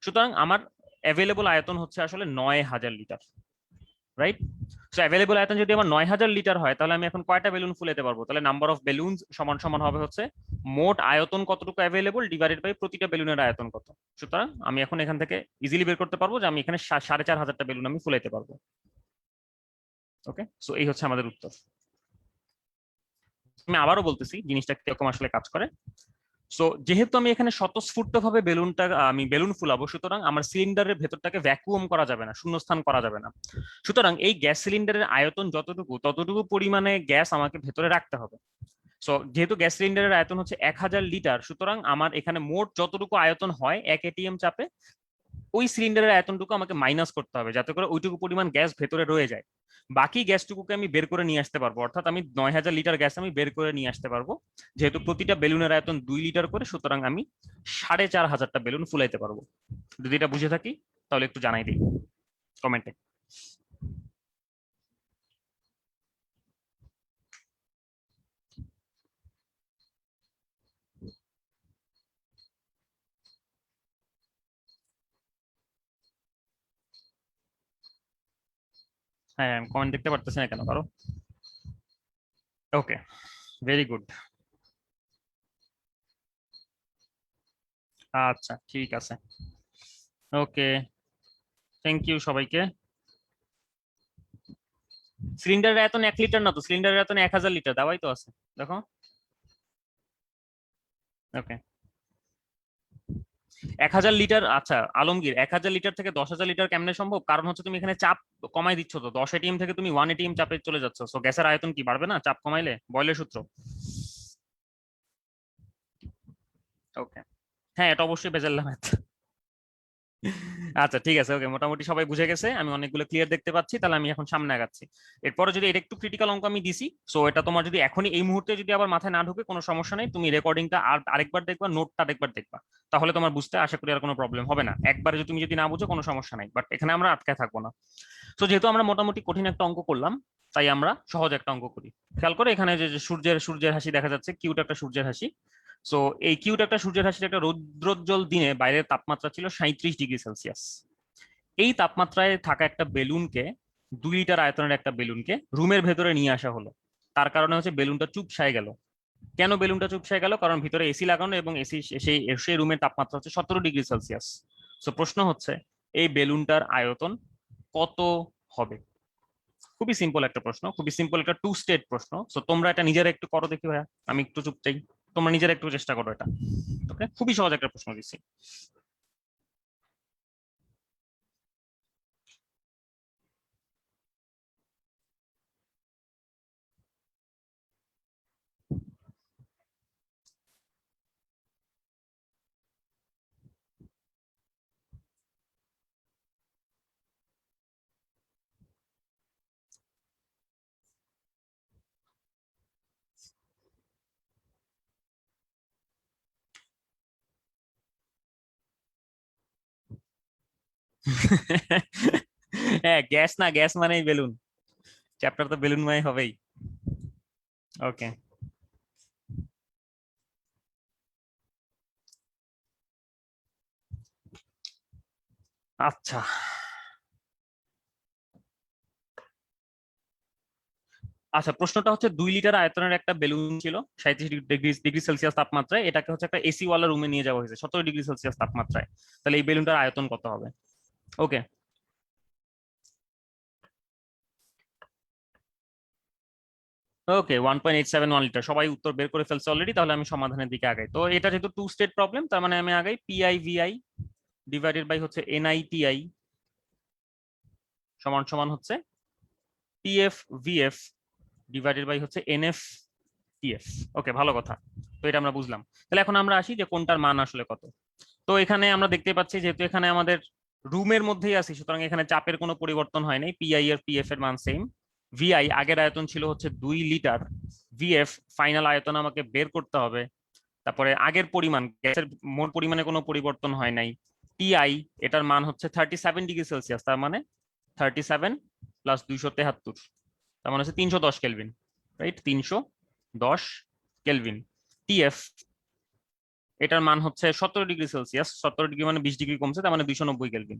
সুতরাং আমার অ্যাভেলেবল আয়তন হচ্ছে আসলে 9,000 লিটার, রাইট? সো অ্যাভেলেবল আয়তন যদি আমার 9,000 লিটার হয় তাহলে আমি এখন কয়টা বেলুন ফুলাতে পারবো? তাহলে নাম্বার অফ বেলুন সমান সমান হবে হচ্ছে মোট আয়তন কতটুকু অ্যাভেলেবল ডিভাইডেড বাই প্রতিটা বেলুনের আয়তন কত। সুতরাং আমি এখন এখান থেকে ইজিলি বের করতে পারবো যে আমি এখানে 4,500টা বেলুন আমি ফুলাইতে পারবো। ওকে, সো এই হচ্ছে আমাদের উত্তর। আমি আবারও বলতেছি জিনিসটা কিরকম আসলে কাজ করে। সো যেহেতু আমি এখানে স্বতঃস্ফূর্ত ভাবে বেলুনটা আমি বেলুন ফুলাবো, সুতরাং আমার সিলিন্ডারের ভেতরটাকে ভ্যাকুয়াম করা যাবে না, শূন্যস্থান করা যাবে না। সুতরাং এই গ্যাস সিলিন্ডারের আয়তন যতটুকু ততটুকু পরিমাণে গ্যাস আমাকে ভেতরে রাখতে হবে। সো যেহেতু গ্যাস সিলিন্ডারের আয়তন হচ্ছে 1,000 লিটার, সুতরাং আমার এখানে মোট যতটুকু আয়তন হয় 1 ATM চাপে, ওই সিলিন্ডারের আয়তনটুকু আমাকে মাইনাস করতে হবে যাতে করে ওইটুকু পরিমাণ গ্যাস ভেতরে রয়ে যায়। বাকি গ্যাসটুকুকে আমি বের করে নিয়ে আসতে পারবো, অর্থাৎ আমি 9,000 লিটার গ্যাস আমি বের করে নিয়ে আসতে পারবো। যেহেতু প্রতিটা বেলুনের আয়তন 2 লিটার করে, সুতরাং আমি 4,500টা বেলুন ফুলাইতে পারবো। যদি এটা বুঝে থাকি তাহলে একটু জানাই দিই কমেন্টে। হ্যাঁ, কমেন্ট দেখতে পারতেছি না কেন কারো? ওকে, ভেরি গুড। আচ্ছা, ঠিক আছে। ওকে, থ্যাংক ইউ সবাইকে। সিলিন্ডারের আয়তন 1 লিটার না তো, সিলিন্ডারের আয়তন 1,000 লিটার দেওয়াই তো আছে, দেখো। ওকে, 1,000 লিটার। আচ্ছা আলমগীর, 1,000 লিটার থেকে 10,000 লিটার কেমনে সম্ভব? কারণ হচ্ছে তুমি এখানে চাপ কমাই দিচ্ছ তো, 10 ATM থেকে তুমি 1 ATM চাপে চলে যাচ্ছ, সো গ্যাসের আয়তন কি বাড়বে না চাপ কমাইলে? বয়লের সূত্র। ওকে, হ্যাঁ এটা অবশ্যই বেজেল ম্যাথ। আচ্ছা ঠিক আছে, ওকে, মোটামুটি সবাই বুঝে গেছে, আমি অনেকগুলো ক্লিয়ার দেখতে পাচ্ছি, তাহলে আমি এখন সামনে আগাচ্ছি। এরপরে যদি এটা একটু ক্রিটিক্যাল অঙ্ক আমি দিছি, সো এটা তোমার যদি এখনই এই মুহূর্তে যদি আবার মাথায় না ঢুকে কোনো সমস্যা নেই, তুমি রেকর্ডিংটা আরেকবার দেখবা, নোটটা আরেকবার দেখবা, তাহলে তোমার বুঝতে আশা করি আর কোনো প্রবলেম হবে না। একবার যদি তুমি যদি না বুঝো কোনো সমস্যা নাই, বাট এখানে আমরা আটকে থাকবো না। তো যেহেতু আমরা মোটামুটি কঠিন একটা অঙ্ক করলাম, তাই আমরা সহজ একটা অঙ্ক করি। খেয়াল করে এখানে যে যে সূর্যের সূর্যের হাসি দেখা যাচ্ছে, কিউট একটা সূর্যের হাসি। সো এই কিউট একটা সূর্যের হাসির একটা রৌদ্রোজ্জ্বল দিনে বাইরের তাপমাত্রা ছিল 37 ডিগ্রি সেলসিয়াস। এই তাপমাত্রায় থাকা একটা বেলুনকে, 2 লিটার আয়তনের একটা বেলুনকে রুমের ভেতরে নিয়ে আসা হলো। তার কারণে হচ্ছে বেলুনটা চুপসায় গেল। কেন বেলুনটা চুপসায় গেল? কারণ ভিতরে এসি লাগানো এবং এসি সেই সেই রুমের তাপমাত্রা হচ্ছে 17 ডিগ্রি সেলসিয়াস। তো প্রশ্ন হচ্ছে এই বেলুনটার আয়তন কত হবে? খুবই সিম্পল একটা প্রশ্ন, খুবই সিম্পল একটা টু স্টেট প্রশ্ন। তো তোমরা এটা নিজেরা একটু করো দেখি ভাইয়া, আমি একটু চুপ চাই। তোমরা নিজেরা একটু চেষ্টা করো এটা। ওকে, খুবই সহজ একটা প্রশ্ন দিচ্ছি। হ্যাঁ, গ্যাস না, গ্যাস মানেই বেলুন, চ্যাপ্টার তো বেলুন মানে হবেই। ওকে, আচ্ছা আচ্ছা, প্রশ্নটা হচ্ছে 2 লিটার আয়তনের একটা বেলুন ছিল 37 ডিগ্রি ডিগ্রি সেলসিয়াস তাপমাত্রায়, এটাকে হচ্ছে একটা এসি ওয়ালা রুমে নিয়ে যাওয়া হয়েছে 17 ডিগ্রি সেলসিয়াস তাপমাত্রায়, তাহলে এই বেলুনটার আয়তন কত হবে? ওকে, ওকে, 1.871 লিটার, সবাই উত্তর বের করে ফেলছে অলরেডি, তাহলে আমি সমাধানের দিকে আগাই। তো এটা যেহেতু টু স্টেট প্রবলেম, তার মানে আমি আগাই পিআই ভিআই ডিভাইডেড বাই হচ্ছে এনআইটিআই সমান সমান হচ্ছে পিএফ ভিএফ ডিভাইডেড বাই হচ্ছে এনএফ টিএফ। ওকে, ভালো কথা। তো এটা আমরা বুঝলাম। তাহলে এখন আমরা আসি যে কোনটার মান আসলে কত। তো এখানে আমরা দেখতে পাচ্ছি যেহেতু এখানে আমাদের রুমের মধ্যেই আছি, সুতরাং এখানে চাপের কোনো পরিবর্তন হয় নাই, পিআই এর পিএফ এর মান সেম। ভিআই আগের আয়তন ছিল হচ্ছে 2 লিটার, ভিএফ ফাইনাল আয়তন আমাকে বের করতে হবে, তারপরে আগের পরিমাণ গ্যাসের মোট পরিমাণে কোনো পরিবর্তন হয় নাই। টিআই এটার মান হচ্ছে 37 ডিগ্রি সেলসিয়াস, তার মানে 37 প্লাস 273, তার মানে হচ্ছে 310 কেলভিন, রাইট? 310 কেলভিন। টিএফ এটার মান হচ্ছে 17 ডিগ্রি সেলসিয়াস, 17 ডিগ্রি মানে 20 ডিগ্রি কমছে, তার মানে 290 কেলভিন।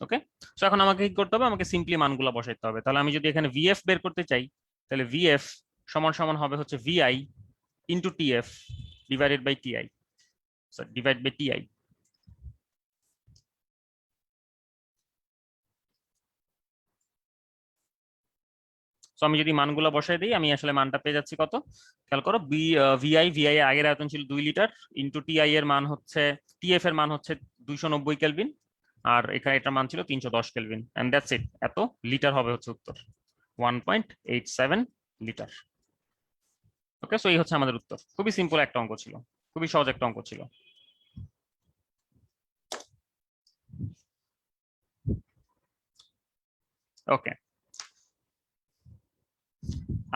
ওকে, তো এখন আমাকে কি করতে হবে? আমাকে সিম্পলি মানগুলো বসাইতে হবে। তাহলে আমি যদি এখানে ভিএফ বের করতে চাই, তাহলে ভিএফ সমান সমান হবে হচ্ছে VI into TF divided by TI, sorry divide by TI. তো আমি যদি মানগুলো বসাই দিই, আমি আসলে মানটা পেয়ে যাচ্ছি কত, খেয়াল করো। ভিআই ভিআই আগের আয়তন ছিল 2 লিটার, ইন্টু টিআই এর মান হচ্ছে, টিএফ এর মান হচ্ছে 290 কেলভিন, আর এখানে এটার মান ছিল 310 কেলভিন, এন্ড দ্যাটস ইট। এত লিটার হবে হচ্ছে উত্তর, 1.87 লিটার। ওকে, সো এই হচ্ছে আমাদের উত্তর। খুবই সিম্পল একটা অঙ্ক ছিল, খুবই সহজ একটা অঙ্ক ছিল। ওকে,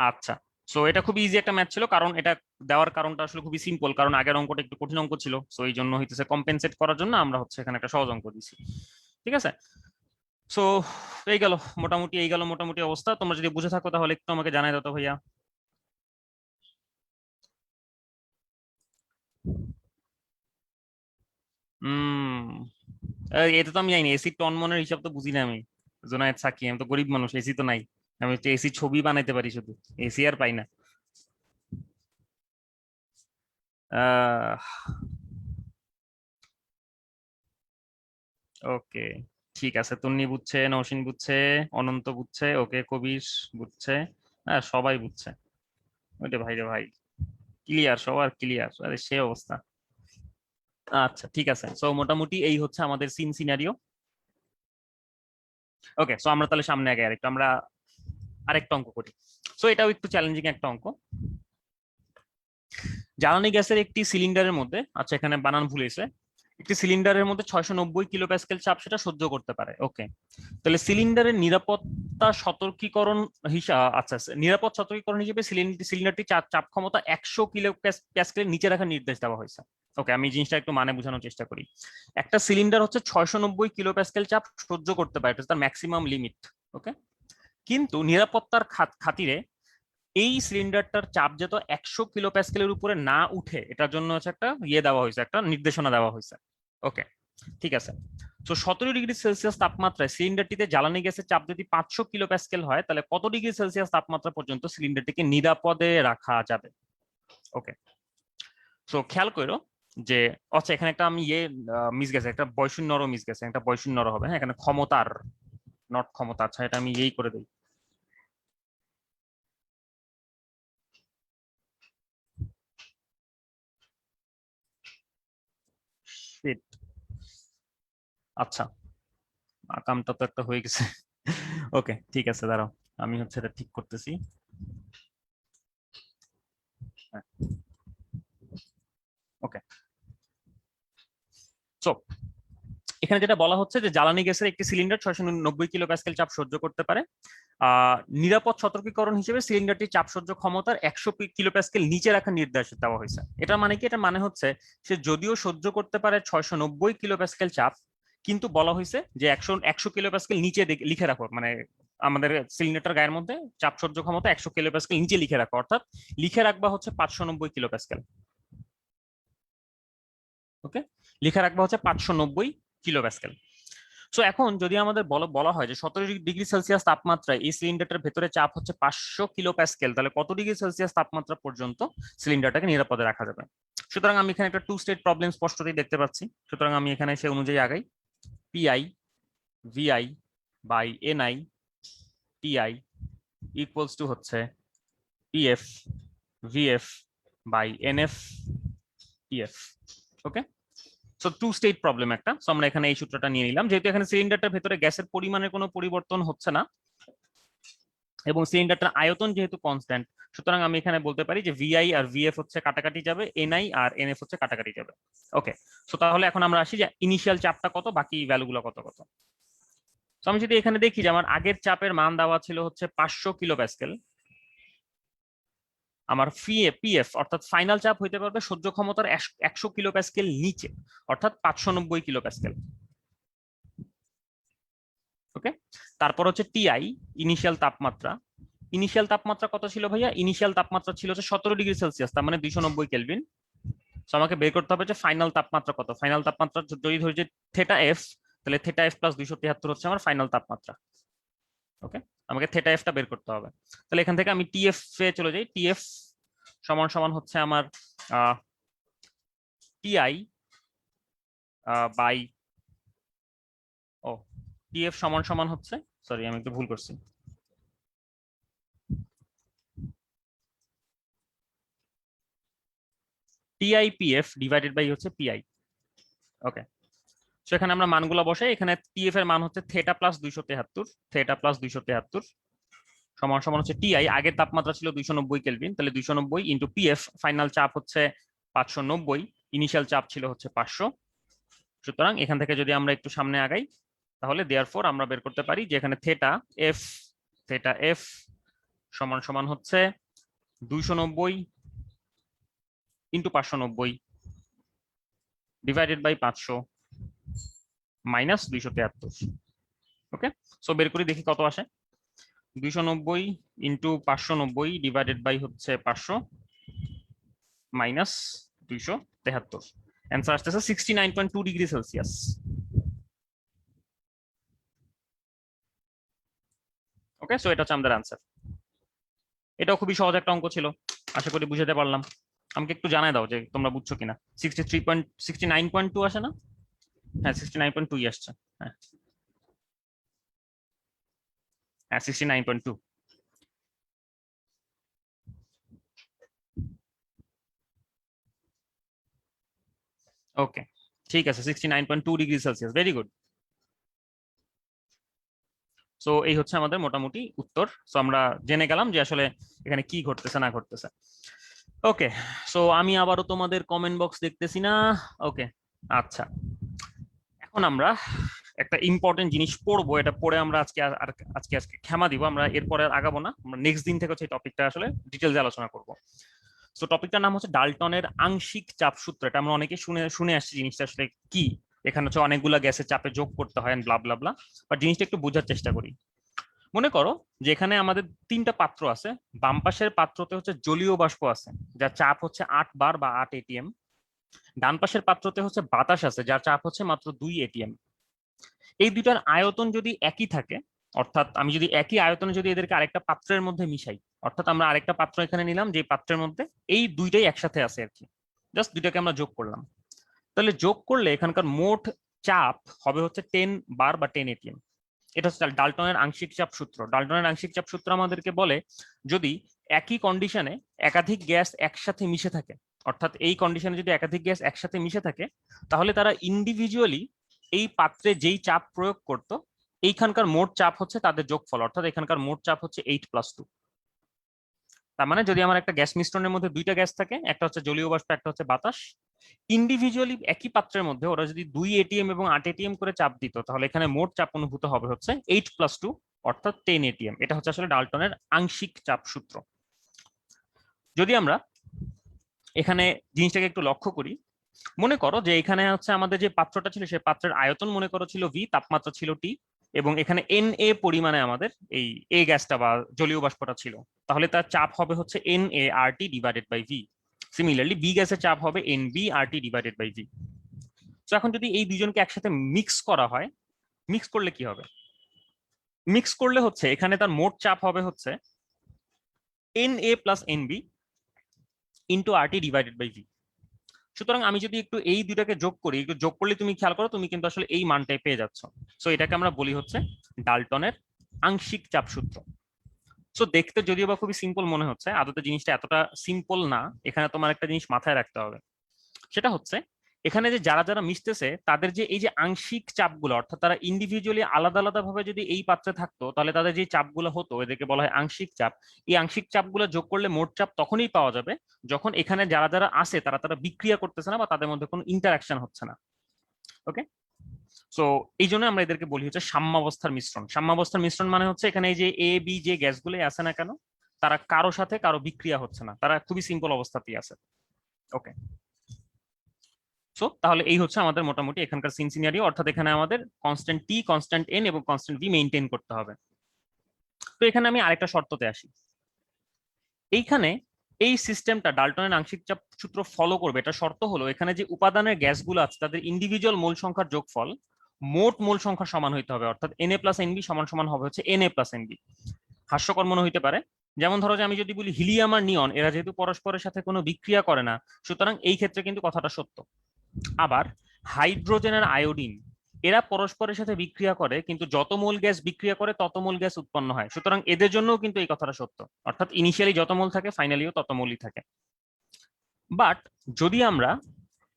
আচ্ছা, সো এটা খুবই ইজি একটা ম্যাথ ছিল, কারণ এটা দেওয়ার কারণটা আসলে খুবই সিম্পল, কারণ আগের অঙ্কটা একটু কঠিন অঙ্ক ছিল, সো এই জন্য হইতেছে কম্পেনসেট করার জন্য আমরা হচ্ছে এখানে একটা সহজ অঙ্ক দিছি। ঠিক আছে, সো এই গেল মোটামুটি অবস্থা। তোমরা যদি বুঝে থাকো তাহলে একটু আমাকে জানাই দাও তো ভাইয়া। এটা তো আমি জানি, এসি টন মনের হিসাব তো বুঝি না আমি, জোনায়েদ সাকি, আমি তো গরিব মানুষ, এসি তো নাই। আমি হচ্ছে এসি ছবি বানাইতে পারি শুধু, এসি আর পাই না। আহ ওকে, ঠিক আছে, তুন্নি বুঝছে, নৌসিন বুঝছে, অনন্ত বুঝছে, ওকে, কবির বুঝছে, হ্যাঁ সবাই বুঝছে। ওইটা ভাই রে ভাই, ক্লিয়ার, সবার ক্লিয়ার, আরে সে অবস্থা। আচ্ছা ঠিক আছে, সো মোটামুটি এই হচ্ছে আমাদের সিন সিনারিও। ওকে, সো আমরা তাহলে সামনে আগে আরেকটু আমরা আরেকটা অঙ্ক করি। সো এটাও একটু চ্যালেঞ্জিং একটা অঙ্ক। জ্বালানি গ্যাসের একটি সিলিন্ডারের মধ্যে, আচ্ছা এখানে বানান ভুল হয়েছে, একটি সিলিন্ডারের মধ্যে 690 কিলো প্যাসকেল চাপ সেটা সহ্য করতে পারে। ওকে, তাহলে সিলিন্ডারের নিরাপত্তা সতর্কীকরণ হিসাব, আচ্ছা নিরাপদ সতর্কীকরণ হিসেবে সিলিন্ডারটি চাপ চাপ ক্ষমতা 100 কিলো প্যাসকেলের নিচে রাখার নির্দেশ দেওয়া হয়েছে। ওকে, আমি জিনিসটা একটু মানে বোঝানোর চেষ্টা করি। একটা সিলিন্ডার হচ্ছে 690 কিলো প্যাসকেল চাপ সহ্য করতে পারে, এটা তার ম্যাক্সিমাম লিমিট। ওকে, কিন্তু নিরাপত্তার খাতিরে এই সিলিন্ডারটার চাপ যত 100 কিলো প্যাসকেলের উপরে না উঠে, এটার জন্য হচ্ছে একটা ইয়ে দেওয়া হয়েছে, একটা নির্দেশনা দেওয়া হয়েছে। ওকে, ঠিক আছে। তো 17 ডিগ্রি সেলসিয়াস তাপমাত্রায় সিলিন্ডারটিতে জ্বালানি গ্যাসের চাপ যদি 500 কিলো প্যাসকেল হয়, তাহলে কত ডিগ্রি সেলসিয়াস তাপমাত্রা পর্যন্ত সিলিন্ডারটিকে নিরাপদে রাখা যাবে? ওকে, সো খেয়াল করো যে, আচ্ছা এখানে একটা আমি ইয়ে মিস গেছে, একটা বয়শূন্যরও মিস গেছে, একটা বয়শূন্যরও হবে, হ্যাঁ এখানে ক্ষমতার, নট ক্ষমতা। আচ্ছা এটা আমি এই করে দিই। Shit, আচ্ছা আকামটা তো একটা হয়ে গেছে। ওকে ঠিক আছে, দাঁড়াও, আমি হচ্ছে এটা ঠিক করতেছি। ওকে, সো এখানে যেটা বলা হচ্ছে যে জ্বালানি গ্যাসের একটি সিলিন্ডার 690 কিলো প্যাসকেল চাপ সহ্য করতে পারে। নিরাপদ সতর্কীকরণ হিসেবে সিলিন্ডারটি চাপ সহ্য ক্ষমতার 100 কিলো প্যাসকেল নিচে রাখার নির্দেশ দেওয়া হয়েছে। এটা মানে কি? এটা মানে হচ্ছে সে যদিও সহ্য করতে পারে 690 কিলো প্যাসকেল চাপ, কিন্তু বলা হয়েছে যে 100 কিলোপ্যাসকেল নিচে লিখে রাখো, মানে আমাদের সিলিন্ডারটার গায়ের মধ্যে চাপ সহ্য ক্ষমতা 100 কিলোপ্যাসকেল নিচে লিখে রাখো, অর্থাৎ লিখে রাখবা হচ্ছে 590 কিলোপ্যাসকেল। ওকে, লিখে রাখবা হচ্ছে 590 কিলোপ্যাসকেল। সো এখন যদি আমাদের বলা হয় যে 17 ডিগ্রি সেলসিয়াস তাপমাত্রায় এই সিলিন্ডারটার ভেতরে চাপ হচ্ছে 500 কিলোপ্যাসকেল, তাহলে কত ডিগ্রি সেলসিয়াস তাপমাত্রা পর্যন্ত সিলিন্ডারটাকে নিরাপদে রাখা যাবে? সুতরাং আমি এখানে একটা টু স্টেট প্রবলেম স্পষ্টতই দেখতে পাচ্ছি। সুতরাং আমি এখানে সে অনুযায়ী আগাই। PI VI by NI TI equals to হচ্ছে PF VF by NF TF. Okay, so two state problem একটা। সো আমরা এখানে এই সূত্রটা নিয়ে নিলাম, যেহেতু এখানে সিলিন্ডারটার ভেতরে গ্যাসের পরিমাণের কোনো পরিবর্তন হচ্ছে না এবং সিলিন্ডারটার আয়তন যেহেতু কনস্ট্যান্ট, সুতরাং আমি এখানে বলতে পারি যে ভিআই আর ভিএফ হচ্ছে কাটাকাটি যাবে, এনআই আর এনএফ হচ্ছে কাটাকাটি যাবে। ওকে, সো তাহলে এখন আমরা আসি যে ইনিশিয়াল চাপটা কত, বাকি ভ্যালুগুলো কত কত। তো আমি যদি এখানে দেখি যে আমার আগের চাপের মান দেওয়া ছিল হচ্ছে 500 কিলোপ্যাসকেল, আমার পিএফ অর্থাৎ ফাইনাল চাপ হইতে পারবে সহ্য ক্ষমতার 100 কিলোপ্যাসকেল নিচে, অর্থাৎ 590 কিলোপ্যাসকেল। ওকে, তারপর হচ্ছে টিআই ইনিশিয়াল তাপমাত্রা। ইনিশিয়াল তাপমাত্রা কত ছিল ভাইয়া? ইনিশিয়াল তাপমাত্রা ছিল হচ্ছে 17 ডিগ্রি সেলসিয়াস, তার মানে 290 কেলভিন। তো আমাকে বের করতে হবে যে ফাইনাল তাপমাত্রা কত। ফাইনাল তাপমাত্রা যদি ধরি যে থেটা এফ, তাহলে থেটা এফ প্লাস 273 হচ্ছে আমার ফাইনাল তাপমাত্রা। ওকে, আমাকে থেটা এফটা বের করতে হবে। তাহলে এখান থেকে আমি টিএফ এ চলে যাই। টিএফ সমান সমান হচ্ছে আমার টিআই বাই ও টিএফ সমান সমান হচ্ছে, সরি আমি একটু ভুল করছি, টিআইপিএফ ডিভাইডেড বাই হচ্ছে পিআই। ওকে, সো এখানে আমরা মানগুলো বসাই। এখানে টিএফ এর মান হচ্ছে থেটা প্লাস 273, থেটা প্লাস 273 সমান সমান হচ্ছে টিআই, আগের তাপমাত্রা ছিল 290 কেলভিন, তাহলে 290 ইন্টু পিএফ, ফাইনাল চাপ হচ্ছে 590, ইনিশিয়াল চাপ ছিল হচ্ছে 500। সুতরাং এখান থেকে যদি আমরা একটু সামনে আগাই, তাহলে দেয়ারফর আমরা বের করতে পারি যে এখানে থেটা এফ সমান সমান হচ্ছে 290 into 590 divided by 500 minus 273। Okay, so বের করি দেখি কত আসে। 290 ইন্টু 590 ডিভাইডেড বাই হচ্ছে 500 মাইনাস 273, অ্যান্সার আসতেছে 69.2 ডিগ্রি সেলসিয়াস। ওকে, সো এটা হচ্ছে আমাদের অ্যান্সার। এটাও খুবই সহজ একটা অঙ্ক ছিল, আশা করি বুঝাতে পারলাম। আমাকে একটু জানাই দাও যে তোমরা বুঝছো কিনা। 69.2 আসে না? হ্যাঁ 69.2 আসছে। হ্যাঁ হ্যাঁ 69.2। ওকে, ঠিক আছে, 69.2 degree Celsius, very good. So এই হচ্ছে আমাদের মোটামুটি উত্তর। সো আমরা জেনে গেলাম যে আসলে এখানে কি ঘটতেছে না ঘটতেছে। ওকে, সো আমি আবারও তোমাদের কমেন্ট বক্স দেখতেছি না। ওকে, আচ্ছা, এখন আমরা একটা ইম্পর্টেন্ট জিনিস পড়বো, এটা পড়ে আমরা আজকে ক্ষমা দিব, আমরা এরপরে আর আগাবো না, আমরা নেক্সট দিন থেকে হচ্ছে এই টপিকটা আসলে ডিটেলসে আলোচনা করব। সো টপিকটার নাম হচ্ছে ডাল্টনের আংশিক চাপ সূত্র। এটা আমরা অনেকে শুনে আসছি, জিনিসটা আসলে কি। এখানে হচ্ছে অনেকগুলা গ্যাসের চাপে যোগ করতে হয় ব্লা ব্লা ব্লা, বাট জিনিসটা একটু বোঝার চেষ্টা করি। মনে করো যে এখানে আমাদের 3টা পাত্র আছে। বাম পাশের পাত্রতে হচ্ছে জলীয় বাষ্প আছে, যার চাপ হচ্ছে 8 বার বা 8 এটিএম। ডান পাশের পাত্রতে হচ্ছে বাতাস আছে, যার চাপ হচ্ছে মাত্র 2 এটিএম। এই দুইটার আয়তন যদি একই থাকে, অর্থাৎ আমি যদি একই আয়তনে যদি এদেরকে আরেকটা পাত্রের মধ্যে মিশাই, অর্থাৎ আমরা আরেকটা পাত্র এখানে নিলাম, যে পাত্রের মধ্যে এই দুইটাই একসাথে আছে আর কি, জাস্ট দুইটাকে আমরা যোগ করলাম, তাহলে যোগ করলে এখানকার মোট চাপ হবে হচ্ছে 10 বার বা 10 এটিএম। এটা হচ্ছে ডাল্টনের আংশিক চাপ সূত্র। ডাল্টনের আংশিক চাপ সূত্র আমাদেরকে বলে যদি একই কন্ডিশনে একাধিক গ্যাস একসাথে মিশে থাকে, অর্থাৎ এই কন্ডিশনে যদি একাধিক গ্যাস একসাথে মিশে থাকে, তাহলে তারা ইন্ডিভিজুয়ালি এই পাত্রে যেই চাপ প্রয়োগ করতো, এইখানকার মোট চাপ হচ্ছে তাদের যোগফল, অর্থাৎ এখানকার মোট চাপ হচ্ছে 8+2। তার মানে যদি আমার একটা গ্যাস মিশ্রণের মধ্যে দুইটা গ্যাস থাকে, একটা হচ্ছে জলীয় বাষ্প, একটা হচ্ছে বাতাস, ইন্ডিভিজুয়ালি একই পাত্রের মধ্যে ওরা যদি 2 এটিএম এবং 8 এটিএম করে চাপ দিত, তাহলে এখানে মোট চাপ অনুভূত হবে হচ্ছে 8+2 অর্থাৎ 10 এটিএম। এটা হচ্ছে আসলে ডাল্টনের আংশিক চাপ সূত্র। যদি আমরা এখানে জিনিসটাকে একটু লক্ষ্য করি, মনে করো যে এখানে হচ্ছে আমাদের যে পাত্রটা ছিল সেই পাত্রের আয়তন মনে করো ছিল ভি, তাপমাত্রা ছিল টি, এবং এখানে এন এ পরিমাণে আমাদের এই এ গ্যাসটা বা জলীয় বাষ্পটা ছিল, তাহলে তার চাপ হবে হচ্ছে N A R T divided by V. Similarly B গ্যাসের চাপ হবে N B R T divided by V. তো এখন যদি এই দুজনকে একসাথে মিক্স করা হয়, মিক্স করলে কি হবে? মিক্স করলে হচ্ছে এখানে তার মোট চাপ হবে হচ্ছে N A plus N B into R T divided by V. সুতরাং আমি যদি একটু এই দুটাকে যোগ করি, একটু যোগ করলে তুমি খেয়াল করো তুমি কিন্তু আসলে এই মানটাই পেয়ে যাচ্ছ। সো এটাকে আমরা বলি হচ্ছে ডাল্টনের আংশিক চাপ সূত্র। সো দেখতে যদিও বা খুবই সিম্পল মনে হচ্ছে, আদতে জিনিসটা এতটা সিম্পল না। এখানে তোমার একটা জিনিস মাথায় রাখতে হবে, সেটা হচ্ছে এখানে যে যারা যারা মিশতেছে তাদের যে এই যে আংশিক চাপগুলো, অর্থাৎ তারা ইন্ডিভিজুয়ালি আলাদা আলাদা ভাবে যদি এই পাত্রে থাকতো তাহলে তাদের যে চাপগুলো হতো এদেরকে বলা হয় আংশিক চাপ। এই আংশিক চাপগুলো যোগ করলে মোট চাপ তখনই পাওয়া যাবে যখন এখানে যারা যারা আসে তারা তারা বিক্রিয়া করতেছে না বা তাদের মধ্যে কোনো ইন্টারাকশন হচ্ছে না। ওকে, সো এই জন্য আমরা এদেরকে বলি হচ্ছে সাম্যাবস্থার মিশ্রণ। সাম্যাবস্থার মিশ্রণ মানে হচ্ছে এখানে এই যে এ বি যে গ্যাসগুলো আছে না কেন, তারা কারো সাথে কারো বিক্রিয়া হচ্ছে না, তারা খুবই সিম্পল অবস্থাতেই আছে। ওকে, সো তাহলে এই হচ্ছে আমাদের মোটামুটি এখানকার সিন সিনারিও, অর্থাৎ এখানে আমাদের কনস্ট্যান্ট টি, কনস্ট্যান্ট এন এবং কনস্ট্যান্ট ভি মেইনটেইন করতে হবে। তো এখানে আমি আরেকটা শর্ততে আসি। এইখানে এই সিস্টেমটা ডাল্টনের আংশিক চাপ সূত্র ফলো করবে, এটা শর্ত হলো এখানে যে উপাদানের গ্যাসগুলো আছে তাদের ইন্ডিভিজুয়াল মোল সংখ্যার যোগফল মোট মোল সংখ্যা সমান হইতে হবে, অর্থাৎ এন এ প্লাস এনবি সমান সমান হবে হচ্ছে এন এ প্লাস এনবি। হাস্যকর মনে হইতে পারে, যেমন ধরো যে আমি যদি বলি হিলিয়াম আর নিয়ন এরা যেহেতু পরস্পরের সাথে কোনো বিক্রিয়া করে না, সুতরাং এই ক্ষেত্রে কিন্তু কথাটা সত্য। আবার হাইড্রোজেন আর আয়োডিন এরা পরস্পরের সাথে বিক্রিয়া করে, কিন্তু যত মোল গ্যাস বিক্রিয়া করে তত মোল গ্যাস উৎপন্ন হয়, সুতরাং এদের জন্যও কিন্তু এই কথাটা সত্য, অর্থাৎ ইনিশিয়ালি যত মোল থাকে ফাইনালিও তত মোলই থাকে। বাট যদি আমরা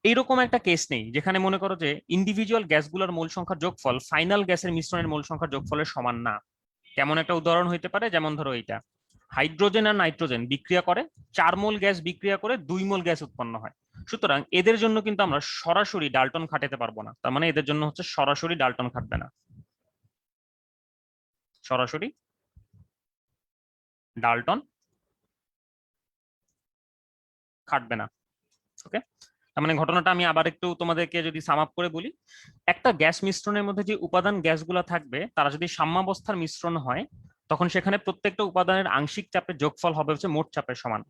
এইরকম একটা কেস নেই যেখানে মনে করো যে ইন্ডিভিজুয়াল গ্যাসগুলোর মোল সংখ্যার যোগফল ফাইনাল গ্যাসের মিশ্রণের মোল সংখ্যার যোগফলের সমান না, কেমন একটা উদাহরণ হইতে পারে, যেমন ধরো এইটা হাইড্রোজেন আর নাইট্রোজেন বিক্রিয়া করে 4 মোল গ্যাস বিক্রিয়া করে 2 মোল গ্যাস উৎপন্ন হয়, সুতরাং এদের জন্য কিন্তু আমরা সরাসরি ডাল্টন খাটাতে পারবো না, তার মানে এদের জন্য হচ্ছে সরাসরি ডাল্টন খাটবে না, সরাসরি ডাল্টন খাটবে না। ওকে, তার মানে ঘটনাটা আমি আবার একটু তোমাদেরকে যদি সাম আপ করে বলি, একটা গ্যাস মিশ্রণের মধ্যে যে উপাদান গ্যাসগুলো থাকবে তারা যদি সাম্যাবস্থার মিশ্রণ হয় তখন সেখানে প্রত্যেকটা উপাদানের আংশিক চাপের যোগফল হবে হচ্ছে মোট চাপের সমান।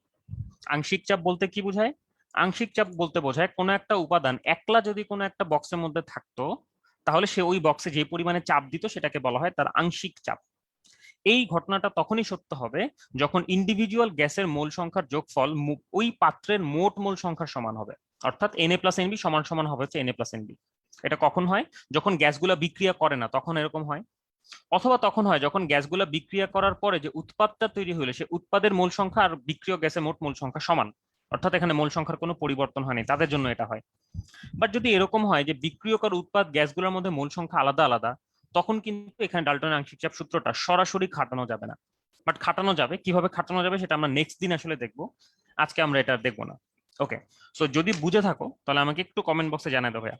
আংশিক চাপ বলতে কি বোঝায়? আংশিক চাপ বলতে বোঝায় কোনো একটা উপাদান একলা যদি কোনো একটা বক্সের মধ্যে থাকতো তাহলে সে ওই বক্সে যে পরিমাণে চাপ দিত সেটাকে বলা হয় তার আংশিক চাপ। এই ঘটনাটা তখনই সত্য হবে যখন ইন্ডিভিজুয়াল গ্যাসের মোল সংখ্যার যোগফল ওই পাত্রের মোট মোল সংখ্যার সমান হবে, অর্থাৎ এন এ প্লাস এনবি সমান সমান হবে হচ্ছে এন এ প্লাস এনবি। এটা কখন হয়? যখন গ্যাসগুলো বিক্রিয়া করে না তখন এরকম হয়, অথবা তখন হয় যখন গ্যাসগুলো বিক্রিয়া করার পরে যে উৎপাদটা তৈরি হলো সে উৎপাদের মোল সংখ্যা আর বিক্রিয় গ্যাসের মোট মোল সংখ্যা সমান, অর্থাৎ এখানে মোল সংখ্যার কোনো পরিবর্তন হয়নি, তাদের জন্য এটা হয়। বাট যদি এরকম হয় যে বিক্রিয়ক আর উৎপাদ গ্যাসগুলোর মধ্যে মোল সংখ্যা আলাদা আলাদা, তখন কিন্তু এখানে ডাল্টনের আংশিক চাপ সূত্রটা সরাসরি খাটানো যাবে না। বাট খাটানো যাবে, কিভাবে খাটানো যাবে সেটা আমরা নেক্সট দিন আসলে দেখবো, আজকে আমরা এটা দেখবো না। ওকে, সো যদি বুঝে থাকো তাহলে আমাকে একটু কমেন্ট বক্সে জানাই দাও ভাইয়া।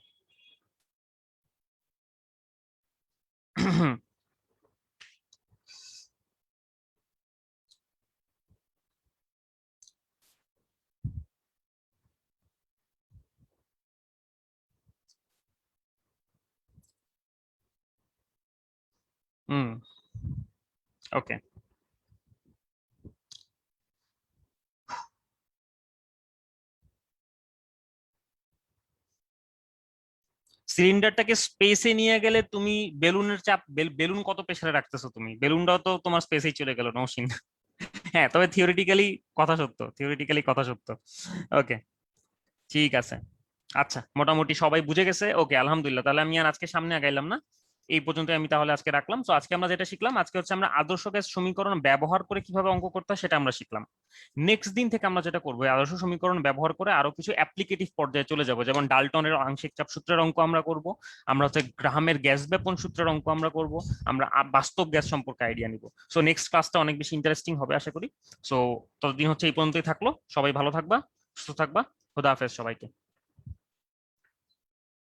হুম, ওকে। সিলিন্ডারটাকে স্পেসে নিয়ে গেলে তুমি বেলুনের চাপ, বেলুন কত প্রেসারে রাখতেছো তুমি, বেলুনটাও তো তোমার স্পেসেই চলে গেল নৌসিন। হ্যাঁ, তবে থিওরিটিক্যালি কথা সত্য, থিওরিটিক্যালি কথা সত্য। ওকে, ঠিক আছে। আচ্ছা, মোটামুটি সবাই বুঝে গেছে। ওকে, আলহামদুলিল্লাহ, তাহলে আমি আর আজকে সামনে আগাইলাম না, এই পর্যন্ত আমি তাহলে আজকে রাখলাম। তো আজকে আমরা যেটা শিখলাম আজকে হচ্ছে আমরা আদর্শ গ্যাস সমীকরণ ব্যবহার করে কিভাবে অঙ্ক করতে হয় সেটা আমরা শিখলাম। নেক্সট দিন থেকে আমরা যেটা করবো আদর্শ সমীকরণ ব্যবহার করে আরো কিছু অ্যাপ্লিকেটিভ পর্যায়ে চলে যাব, যেমন ডাল্টনের আংশিক চাপ সূত্রের অঙ্ক আমরা করব, আমরা হচ্ছে গ্রাহামের গ্যাস ব্যাপন সূত্রের অঙ্ক আমরা করব, আমরা বাস্তব গ্যাস সম্পর্কে আইডিয়া নিব। সো নেক্সট ক্লাসটা অনেক বেশি ইন্টারেস্টিং হবে আশা করি। সো ততদিন হচ্ছে এই পর্যন্তই থাকলো, সবাই ভালো থাকবা, সুস্থ থাকবা, খোদা হাফেজ সবাইকে।